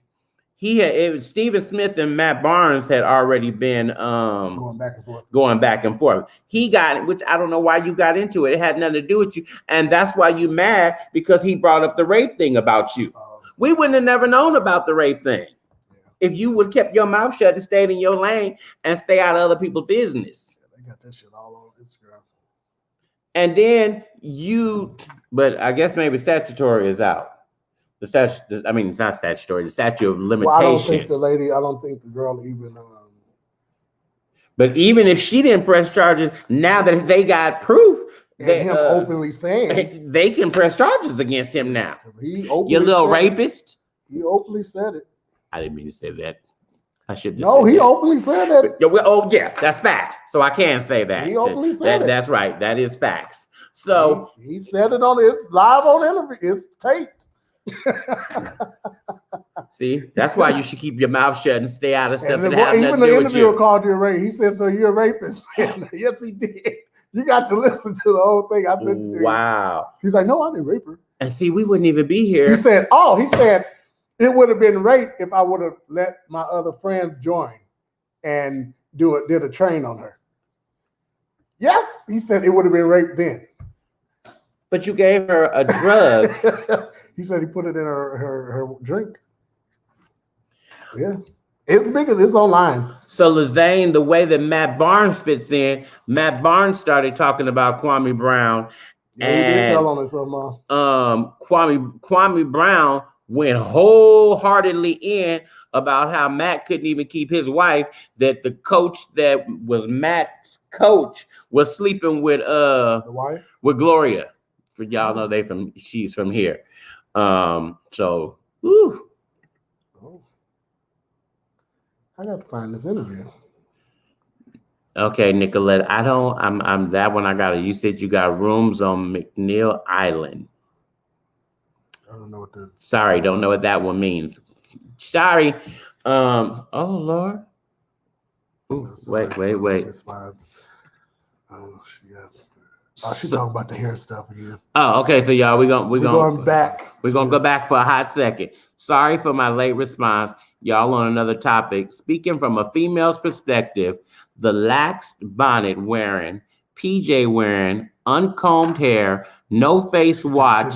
Stephen Smith and Matt Barnes had already been going back and forth. He got, which I don't know why you got into it. It had nothing to do with you. And that's why you mad, because he brought up the rape thing about you. We wouldn't have never known about the rape thing if you would have kept your mouth shut and stayed in your lane and stay out of other people's business. Yeah, they got that shit all over Instagram. And then but I guess maybe statutory is out. It's not statutory. The statute of limitation. Well, I don't think the girl even. But even if she didn't press charges, now that they got proof, him openly saying they can press charges against him now. You little rapist. He openly said it. I didn't mean to say that. I should. No, he openly said that. Oh yeah, that's facts. So I can say that. He openly said it. That's right. That is facts. So he said it live on interview. It's taped. See, that's why you should keep your mouth shut and stay out of stuff that even have nothing to do with you. Even the interviewer called you a rapist. He said, "So you're a rapist?" Yes, he did. You got to listen to the whole thing. I said, "Wow." He's like, "No, I didn't rape her." And see, we wouldn't even be here. He said, it would have been rape if I would have let my other friends join and did a train on her. Yes, he said it would have been rape then. But you gave her a drug. He said he put it in her drink. Yeah. It's because it's online. So Lazane, the way that Matt Barnes fits in, Matt Barnes started talking about Kwame Brown. Yeah, he did tell on it somehow. Kwame Brown went wholeheartedly in about how Matt couldn't even keep his wife, that the coach that was Matt's coach was sleeping with the wife? With Gloria. For y'all know she's from here. So, whew. Oh. I got to find this interview. Okay, Nicolette. I'm that one I got it. You said you got rooms on McNeil Island. I don't know what that. Sorry, don't know what that one means. Sorry. Oh Lord. Ooh, wait. Response. Oh, she's talking about the hair stuff again. Oh, okay. So y'all, we're going back. We're gonna go back for a hot second. Sorry for my late response. Y'all on another topic. Speaking from a female's perspective, the laxed bonnet wearing, PJ wearing, uncombed hair, no face watch,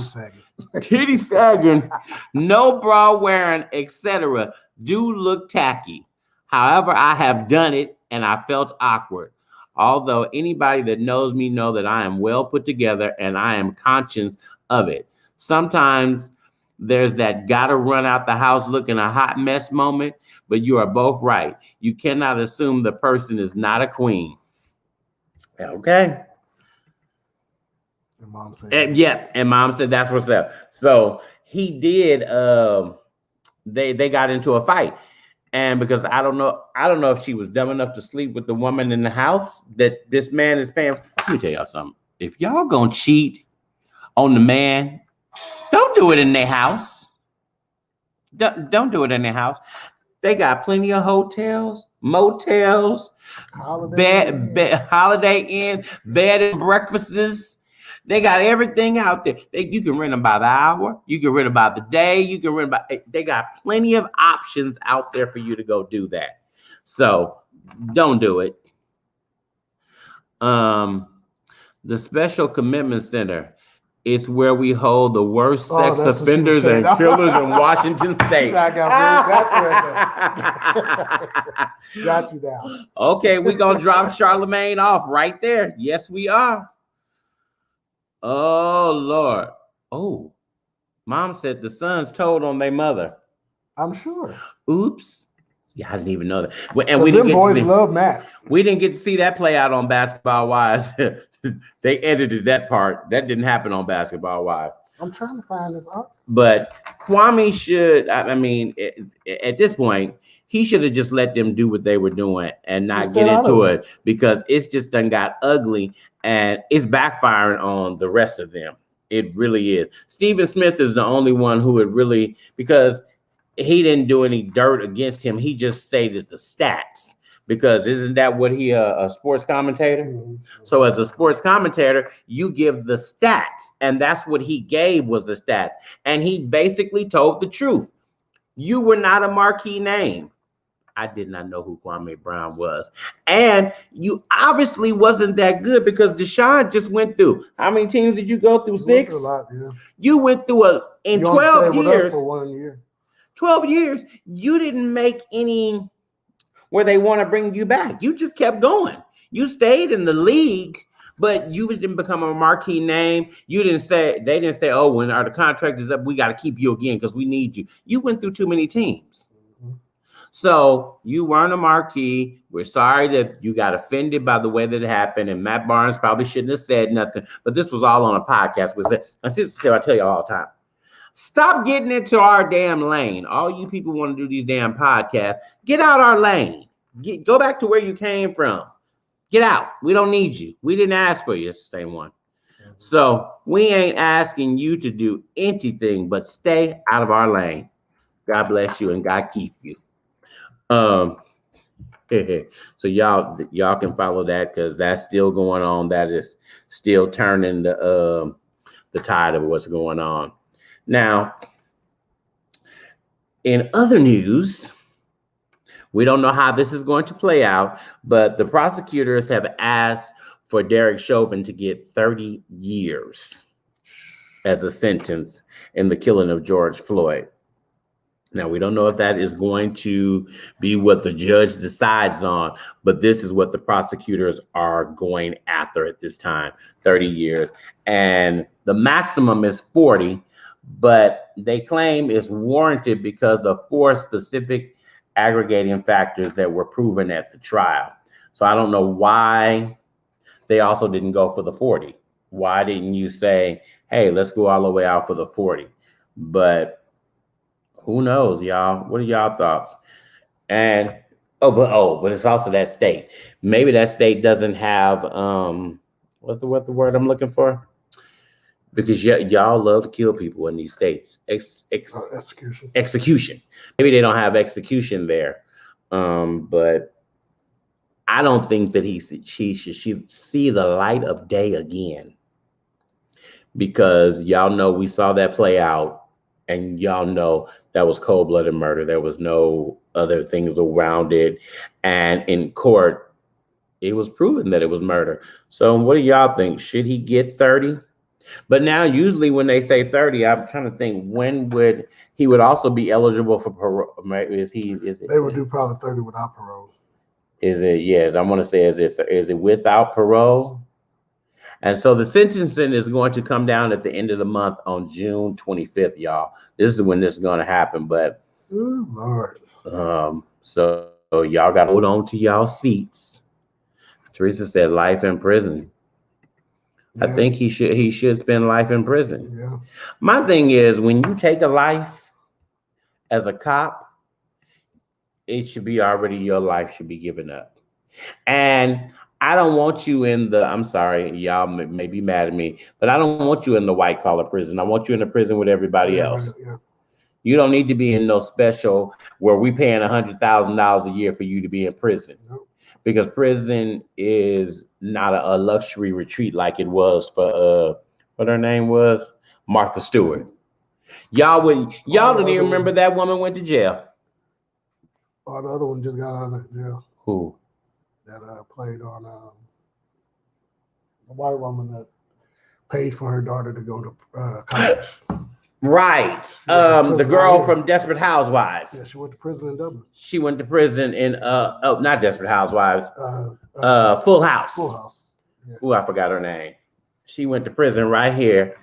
titty sagging, no bra wearing, etc. do look tacky. However, I have done it and I felt awkward. Although anybody that knows me know that I am well put together and I am conscious of it. Sometimes there's that gotta run out the house looking a hot mess moment, but you are both right. You cannot assume the person is not a queen. Okay. And Mom said, and Mom said that's what's up. So he did. They got into a fight, and because I don't know if she was dumb enough to sleep with the woman in the house that this man is paying. Let me tell y'all something. If y'all gonna cheat on the man, don't do it in their house. Don't do it in their house. They got plenty of hotels, motels, Holiday Inn, bed and breakfasts. They got everything out there. You can rent them by the hour. You can rent them by the day. You can rent they got plenty of options out there for you to go do that. So don't do it. The Special Commitment Center is where we hold the worst sex offenders and killers in Washington State. Got you down. Okay, we're going to drop Charlemagne off right there. Yes, we are. Oh, Lord. Oh, Mom said the sons told on their mother. I'm sure. Oops. Yeah, I didn't even know that. And we didn't boys love Matt. We didn't get to see that play out on Basketball Wives. They edited that part. That didn't happen on Basketball Wives. I'm trying to find this out. But Kwame should, I mean, at this point, he should have just let them do what they were doing and not get into it, because it's just done got ugly and it's backfiring on the rest of them. It really is. Stephen Smith is the only one who would really, because he didn't do any dirt against him. He just stated the stats. Because isn't that what he a sports commentator? Mm-hmm. So as a sports commentator, you give the stats, and that's what he gave was the stats. And he basically told the truth. You were not a marquee name. I did not know who Kwame Brown was. And you obviously wasn't that good because Deshaun just went through. How many teams did you go through? 6? Went through a lot, yeah. You went through in 12 years. With us for 1 year. 12 years, you didn't make any where they want to bring you back. You just kept going. You stayed in the league, but you didn't become a marquee name. They didn't say, oh, when the contract is up, we got to keep you again because we need you. You went through too many teams. Mm-hmm. So you weren't a marquee. We're sorry that you got offended by the way that it happened. And Matt Barnes probably shouldn't have said nothing, but this was all on a podcast. I tell you all the time. Stop getting into our damn lane. All you people want to do these damn podcasts. Get out our lane. Go back to where you came from. Get out. We don't need you. We didn't ask for you. It's the same one. Mm-hmm. So we ain't asking you to do anything but stay out of our lane. God bless you and God keep you. So y'all can follow that because that's still going on. That is still turning the tide of what's going on. Now, in other news, we don't know how this is going to play out, but the prosecutors have asked for Derek Chauvin to get 30 years as a sentence in the killing of George Floyd. Now, we don't know if that is going to be what the judge decides on, but this is what the prosecutors are going after at this time, 30 years. And the maximum is 40. But they claim it's warranted because of 4 specific aggregating factors that were proven at the trial. So I don't know why they also didn't go for the 40. Why didn't you say, hey, let's go all the way out for the 40? But who knows, y'all? What are y'all thoughts? And but it's also that state. Maybe that state doesn't have what's the word I'm looking for? Because y'all love to kill people in these states. Execution. Maybe they don't have execution there. But I don't think that she should see the light of day again. Because y'all know we saw that play out, and y'all know that was cold-blooded murder. There was no other things around it. And in court, it was proven that it was murder. So what do y'all think? Should he get 30? But now, usually when they say 30, I'm trying to think, when would he would also be eligible for parole? They would do probably 30 without parole. Is it? Yes, I want to say, is it without parole? And so the sentencing is going to come down at the end of the month on June 25th, y'all. This is when this is going to happen. But Lord. So y'all got to hold on to y'all seats. Teresa said life in prison. Yeah. I think he should spend life in prison. Yeah. My thing is, when you take a life as a cop, it should be already, your life should be given up. And I don't want you in the, I'm sorry, y'all may be mad at me, but I don't want you in the white collar prison. I want you in the prison with everybody else. Yeah. You don't need to be in no special where we paying $100,000 a year for you to be in prison. Nope. Because prison is not a luxury retreat like it was for what her name was, Martha Stewart. Y'all don't even remember that woman went to jail. Oh, the other one just got out of jail. Who? That played on the white woman that paid for her daughter to go to college. Right. The girl from Desperate Housewives. Yeah, she went to prison in Dublin. She went to prison in not Desperate Housewives. Full House. Full House. Yeah. Ooh, I forgot her name. She went to prison right here.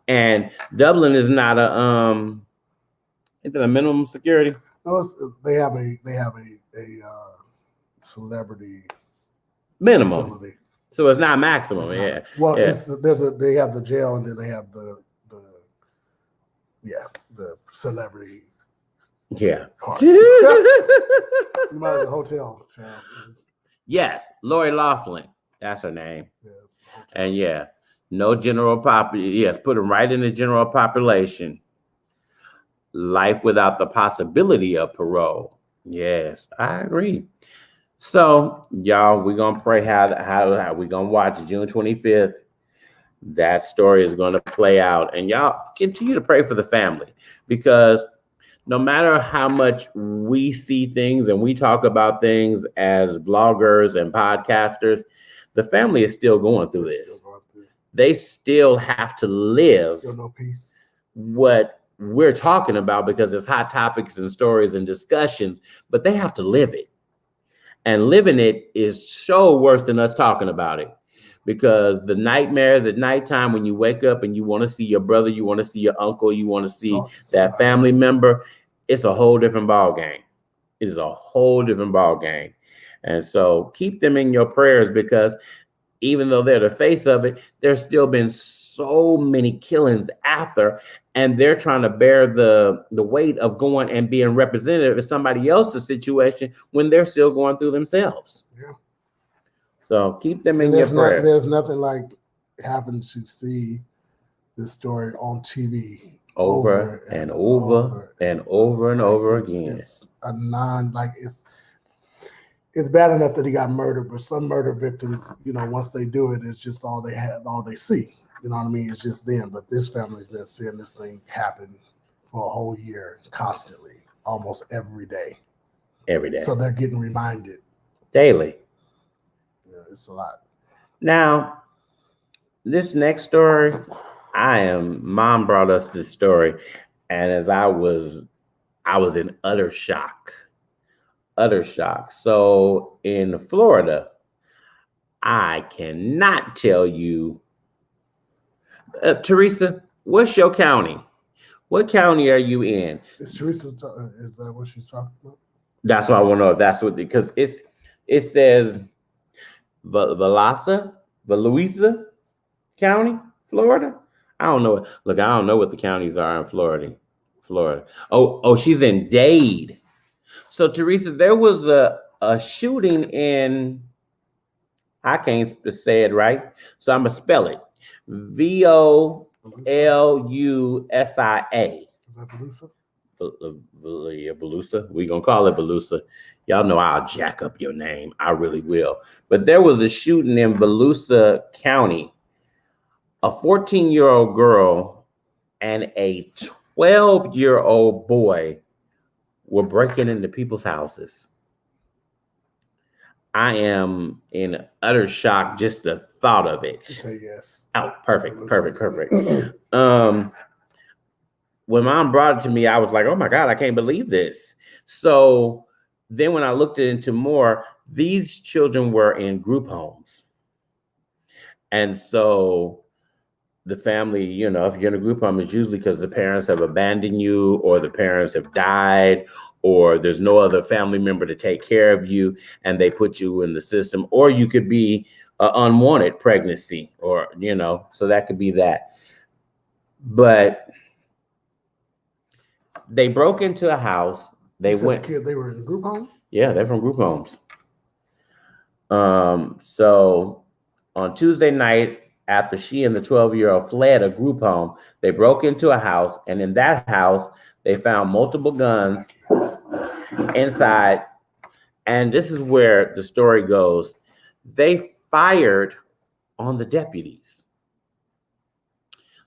And Dublin is not a is it a minimum security? No, they have a celebrity minimum facility. So it's not maximum. Yeah. Well, yeah. They have the jail, and then they have the celebrity. Yeah. You might have the hotel. Yes, Lori Loughlin. That's her name. Yes. And yeah, no general population. Yes, put them right in the general population. Life without the possibility of parole. Yes, I agree. So, y'all, we're going to pray how we're going to watch June 25th. That story is going to play out. And y'all continue to pray for the family, because no matter how much we see things and we talk about things as vloggers and podcasters, the family is still going through this. They still have to live still no peace. What we're talking about, because it's hot topics and stories and discussions, but they have to live it. And living it is so worse than us talking about it, because the nightmares at nighttime when you wake up and you want to see your brother, you want to see your uncle, you want to see that family member, it's a whole different ball game. It is a whole different ball game. And so keep them in your prayers, because even though they're the face of it, there's still been so many killings after, and they're trying to bear the weight of going and being representative of somebody else's situation when they're still going through themselves. Yeah. So keep them in your prayers. There's nothing like having to see this story on TV over and over again. It's it's bad enough that he got murdered, but some murder victims, once they do it, it's just all they see. You know what I mean? It's just them. But this family's been seeing this thing happen for a whole year, constantly, almost every day. Every day. So they're getting reminded daily. Yeah, it's a lot. Now, this next story, Mom brought us this story, and as I was in utter shock. So in Florida, I cannot tell you. Teresa, what's your county? What county are you in? Is Teresa? Is that what she's talking about? That's what I want to know if that's what, because it says Volusia County, Florida. I don't know. Look, I don't know what the counties are in Florida. Florida. Oh, she's in Dade. So Teresa, there was a shooting in, I can't say it right, so I'm gonna spell it. Volusia. Is that Volusia? Yeah, Volusia. We gonna call it Volusia. Y'all know I'll jack up your name. I really will. But there was a shooting in Volusia County. A 14-year-old girl and a 12-year-old boy were breaking into people's houses. I am in utter shock just the thought of it. Say yes. Oh, perfect. When Mom brought it to me, I was like, oh my God, I can't believe this. So then when I looked into more, these children were in group homes. And so the family, you know, if you're in a group home, it's usually because the parents have abandoned you, or the parents have died, or there's no other family member to take care of you, and they put you in the system. Or you could be unwanted pregnancy, or, you know, so that could be that. But they broke into a house. They went. They were in group homes? Yeah, they're from group homes. So on Tuesday night, after she and the 12-year-old fled a group home, they broke into a house, and in that house, they found multiple guns inside. And this is where the story goes. They fired on the deputies.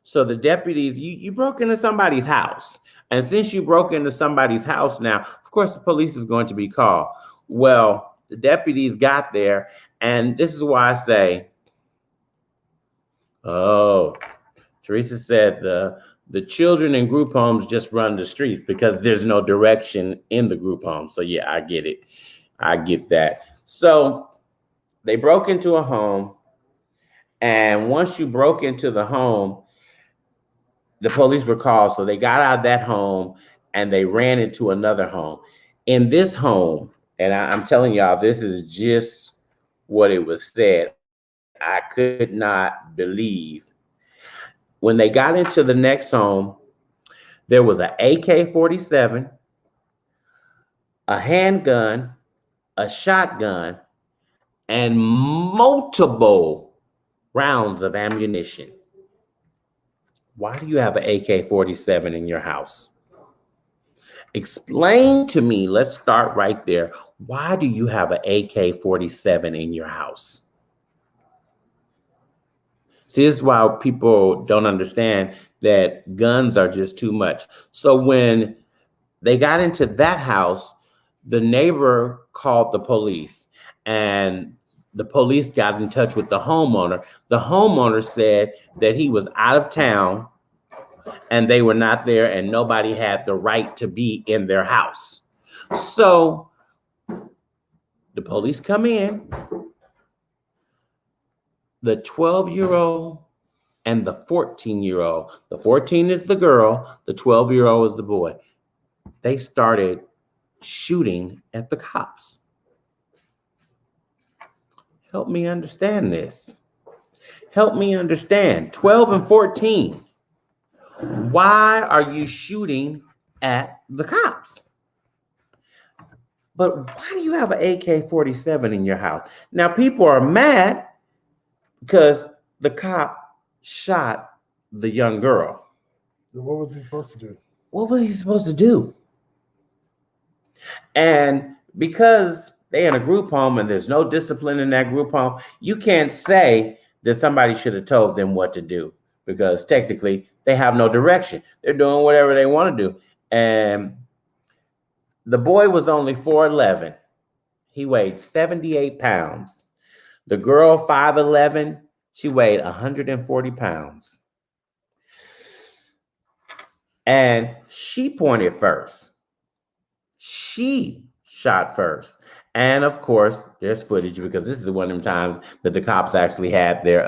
So the deputies, you broke into somebody's house. And since you broke into somebody's house now, of course, the police is going to be called. Well, the deputies got there, and this is why I say, oh, Teresa said the children in group homes just run the streets because there's no direction in the group home. So yeah, I get it. I get that. So they broke into a home, and once you broke into the home, the police were called. So they got out of that home and they ran into another home. In this home, and I'm telling y'all, this is just what it was said. I could not believe. When they got into the next home, there was an AK-47, a handgun, a shotgun, and multiple rounds of ammunition. Why do you have an AK-47 in your house? Explain to me, let's start right there. Why do you have an AK-47 in your house? See, this is why people don't understand that guns are just too much. So when they got into that house, the neighbor called the police, and the police got in touch with the homeowner. The homeowner said that he was out of town and they were not there, and nobody had the right to be in their house. So the police come in, the 12-year-old and the 14-year-old. The 14 is the girl, the 12-year-old is the boy. They started shooting at the cops. Help me understand this. Help me understand. 12 and 14. Why are you shooting at the cops? But why do you have an AK-47 in your house? Now, people are mad because the cop shot the young girl. What was he supposed to do? What was he supposed to do? And because they're in a group home and there's no discipline in that group home, you can't say that somebody should have told them what to do, because technically they have no direction. They're doing whatever they want to do. And the boy was only 4'11". He weighed 78 pounds. The girl, 5'11", she weighed 140 pounds. And she pointed first. She shot first. And of course, there's footage, because this is one of them times that the cops actually had their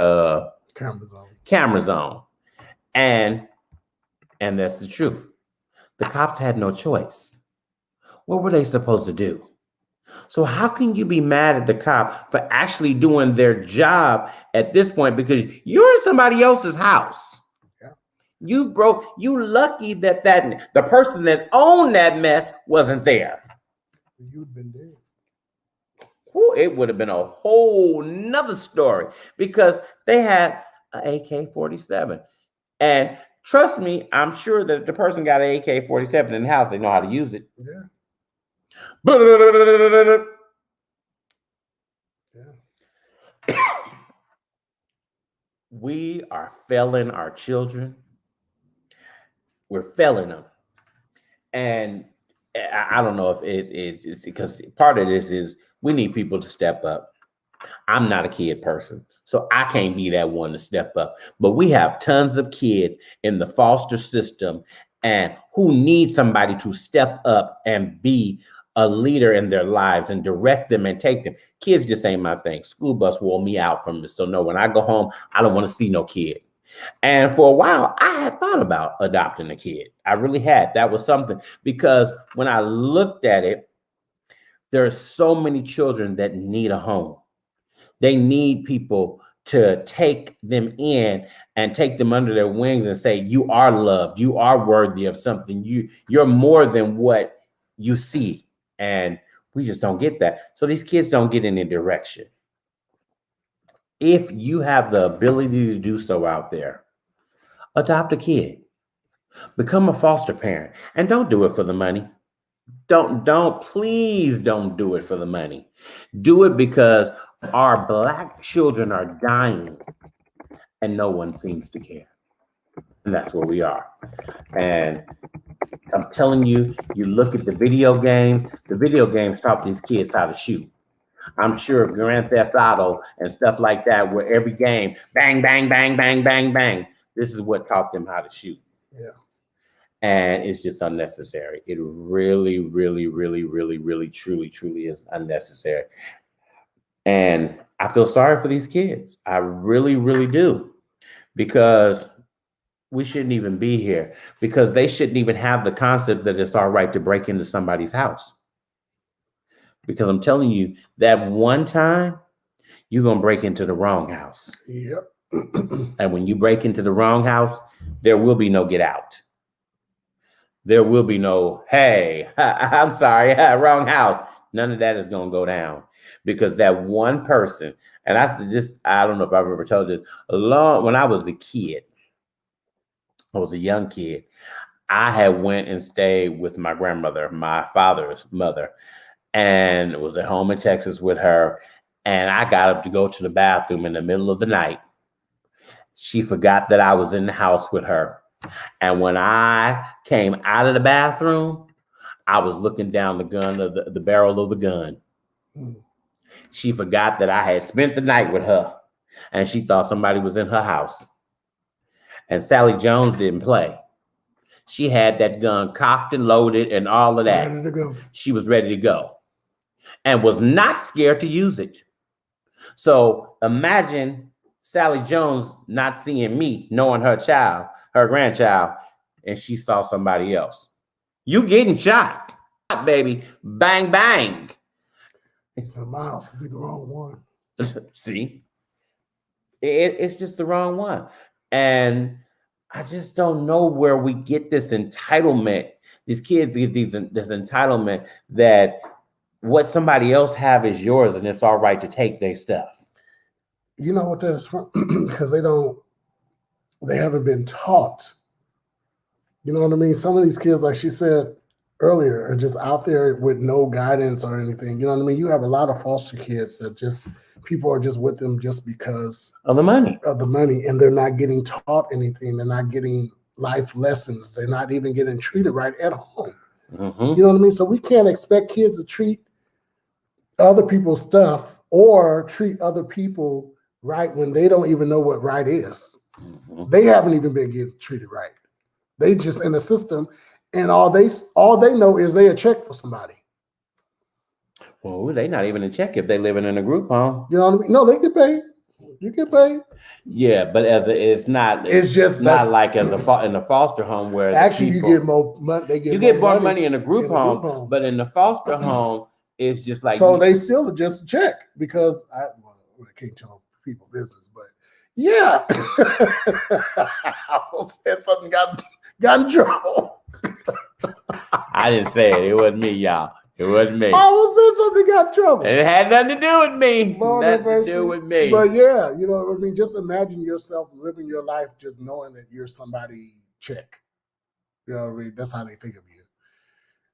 cameras on. And that's the truth. The cops had no choice. What were they supposed to do? So how can you be mad at the cop for actually doing their job at this point? Because you're in somebody else's house. Yeah. You lucky that the person that owned that mess wasn't there. You'd been dead. Ooh, it would have been a whole nother story because they had an AK-47. And trust me, I'm sure that if the person got an AK-47 in the house, they know how to use it. Yeah. We are failing our children. We're failing them. And I don't know if it's because part of this is we need people to step up. I'm not a kid person, so I can't be that one to step up. But we have tons of kids in the foster system and who need somebody to step up and be a leader in their lives and direct them and take them. Kids just ain't my thing. School bus wore me out from this. So no, when I go home, I don't want to see no kid. And for a while, I had thought about adopting a kid. I really had. That was something because when I looked at it, there are so many children that need a home. They need people to take them in and take them under their wings and say, you are loved. You are worthy of something. You're more than what you see. And we just don't get that. So these kids don't get any direction. If you have the ability to do so out there, adopt a kid. Become a foster parent. And don't do it for the money. Please don't do it for the money. Do it because our Black children are dying and no one seems to care. And that's where we are. And I'm telling you, you look at the video games taught these kids how to shoot. I'm sure Grand Theft Auto and stuff like that, where every game, bang, bang, bang, bang, bang, bang. This is what taught them how to shoot. Yeah. And it's just unnecessary. It really, really, really, really, really, truly, truly is unnecessary. And I feel sorry for these kids. I really, really do. Because we shouldn't even be here. Because they shouldn't even have the concept that it's all right to break into somebody's house. Because I'm telling you, that one time, you're going to break into the wrong house. Yep. And when you break into the wrong house, there will be no get out. There will be no, hey, I'm sorry, wrong house. None of that is going to go down because that one person, and I don't know if I've ever told this, when I was a kid, I was a young kid, I had went and stayed with my grandmother, my father's mother, and was at home in Texas with her. And I got up to go to the bathroom in the middle of the night. She forgot that I was in the house with her. And when I came out of the bathroom, I was looking down the gun of the barrel of the gun. She forgot that I had spent the night with her and she thought somebody was in her house. And Sally Jones didn't play. She had that gun cocked and loaded and all of that. Ready to go. She was ready to go and was not scared to use it. So imagine Sally Jones not seeing me, knowing her grandchild, and she saw somebody else. You getting shot, baby. Bang, bang. It's a mouse would be the wrong one. See? It's just the wrong one. And I just don't know where we get this entitlement. These kids get this entitlement that what somebody else have is yours and it's all right to take their stuff. You know what that is from? Because they haven't been taught. You know what I mean? Some of these kids, like she said earlier, are just out there with no guidance or anything. You know what I mean? You have a lot of foster kids that people are just with them just because of the money. And they're not getting taught anything. They're not getting life lessons. They're not even getting treated right at home. Mm-hmm. You know what I mean? So we can't expect kids to treat other people's stuff or treat other people right when they don't even know what right is. Mm-hmm. They haven't even been getting treated right. They just in the system, and all they know is they a check for somebody. Well, they not even a check if they living in a group home. You know what I mean? No, they get paid. You get paid. Yeah, but it's not like in the foster home where actually you get more money. You get more money in a group home, but in the foster home, it's just like so they still just check because I can't tell people business, but Yeah. I almost said something, got in trouble. I didn't say it. It wasn't me, y'all. It wasn't me. I almost said something, got in trouble. It had nothing to do with me. Lord nothing have to do mercy. with me. But yeah, you know what I mean? Just imagine yourself living your life just knowing that you're somebody check. You know what I mean? That's how they think of you.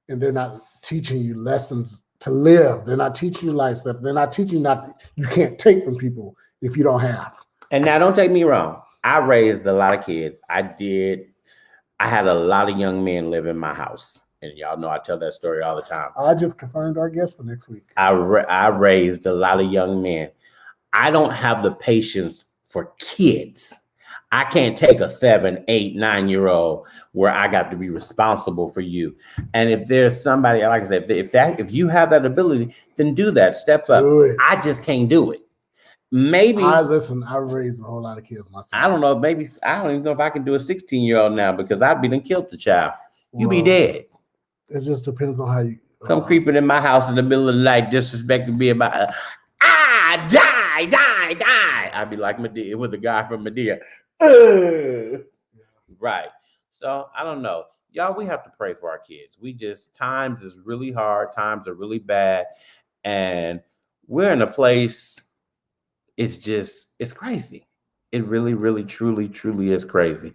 And they're not teaching you lessons to live. They're not teaching you life stuff. They're not teaching you you can't take from people if you don't have. And now don't take me wrong. I raised a lot of kids. I had a lot of young men live in my house. And y'all know I tell that story all the time. I just confirmed our guest for next week. I raised a lot of young men. I don't have the patience for kids. I can't take a 7, 8, 9-year-old where I got to be responsible for you. And if there's somebody, like I said, if you have that ability, then do that. Step up. I just can't do it. Maybe I raised a whole lot of kids myself. I don't know. Maybe I don't even know if I can do a 16-year-old now because I'd be done killed the child. You be dead. It just depends on how you come creeping in my house in the middle of the night, disrespecting me about die. I'd be like Medea with the guy from Medea. Right. So I don't know. Y'all, we have to pray for our kids. Times is really hard. Times are really bad. And we're in a place, it's crazy. It really, really, truly, truly is crazy.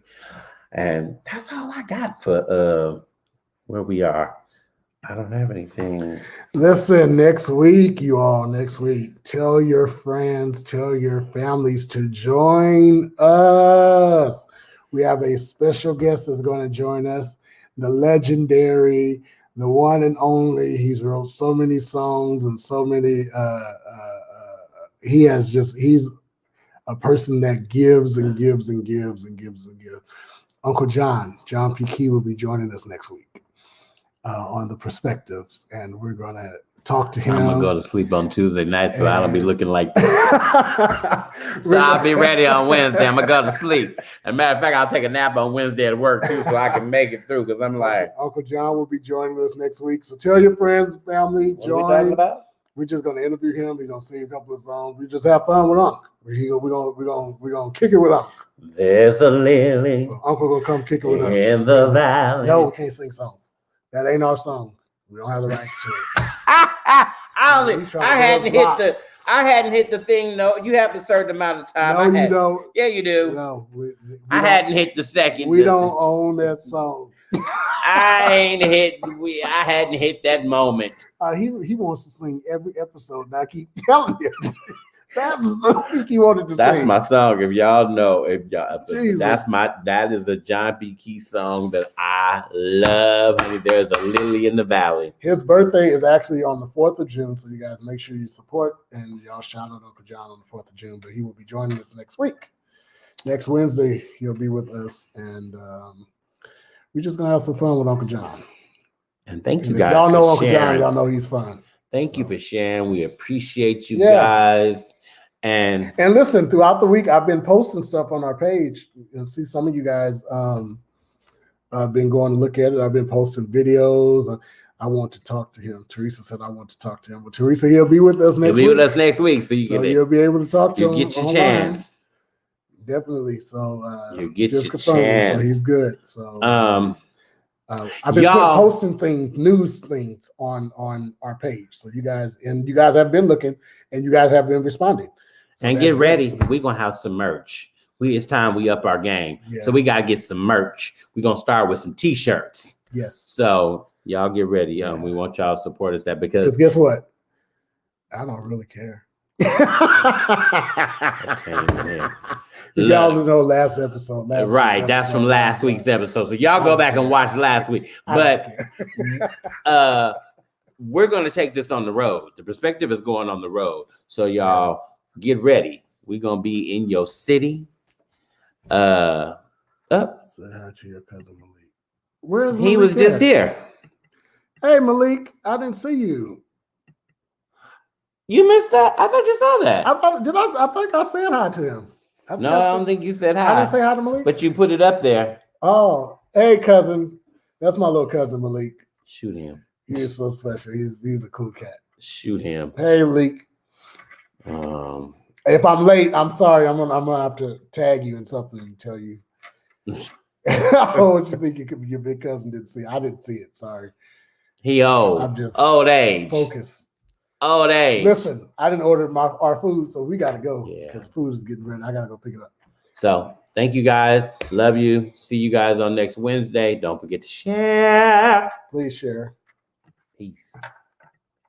And that's all I got for where we are. I don't have anything. Listen, next week, tell your friends, tell your families to join us. We have a special guest that's going to join us, the legendary, the one and only. He's wrote so many songs and so many. He's a person that gives and gives and gives and gives and gives. Uncle John P. Key will be joining us next week on The Perspectives, and we're going to talk to him. I'm going to go to sleep on Tuesday night, so I don't be looking like this. So I'll be ready on Wednesday. I'm going to go to sleep. As a matter of fact, I'll take a nap on Wednesday at work, too, so I can make it through, because I'm like... Uncle John will be joining us next week, so tell your friends, family, what join. What are we talking about? We're just going to interview him. We're going to sing a couple of songs. We just have fun with Uncle. We're gonna kick it with Uncle. There's a lily. So Uncle gonna come kick it with us. In the valley. No, we can't sing songs. That ain't our song. We don't have the rights to it. I hadn't hit the thing. No, you have a certain amount of time. No, you don't. Yeah, you do. No, I hadn't hit the second. We don't own that song. I hadn't hit that moment. He wants to sing every episode. And I keep telling you. That's the week he wanted to sing. That's my song. If y'all know, that is a John P. Key song that I love. I mean, there's a lily in the valley. His birthday is actually on the 4th of June, so you guys make sure you support and y'all shout out Uncle John on the 4th of June. But he will be joining us next week. Next Wednesday, he'll be with us, and we're just gonna have some fun with Uncle John. And thank you guys. Y'all know Uncle John. Y'all know he's fun. Thank you for sharing. We appreciate you guys. And listen, throughout the week, I've been posting stuff on our page. You'll see some of you guys. I've been going to look at it. I've been posting videos. I want to talk to him. Teresa said I want to talk to him. But Teresa, he'll be with us next week. He'll be with us next week, so you'll be able to talk to him. You get your chance. Definitely. So you get just your confirmed. chance. So he's good. So I've been posting news things on our page. So you guys have been looking, and you guys have been responding. So and get ready. We're gonna have some merch. It's time we up our game. Yeah. So we gotta get some merch. We're gonna start with some t-shirts. Yes. So y'all get ready. We want y'all to support us that because guess what? I don't really care. Y'all know last episode. That's from last week's episode. So y'all go back and watch last week. But we're gonna take this on the road. The Perspective is going on the road. So y'all get ready. We're gonna be in your city. Say hi to your cousin Malik. Where's Malik? He was just here. Hey Malik, I didn't see you. You missed that? I thought you saw that. I think I said hi to him. I don't think you said hi. I didn't say hi to Malik. But you put it up there. Oh, hey cousin. That's my little cousin Malik. Shoot him. He is so special. He's a cool cat. Shoot him. Hey Malik. If I'm late, I'm sorry. I'm gonna have to tag you in something and tell you. What you think your big cousin didn't see? I didn't see it. Sorry. He old. I'm just old age. Focus. Old age. Listen, I didn't order our food, so we gotta go because Yeah. food is getting ready. I gotta go pick it up. So thank you guys. Love you. See you guys on next Wednesday. Don't forget to share. Please share. Peace.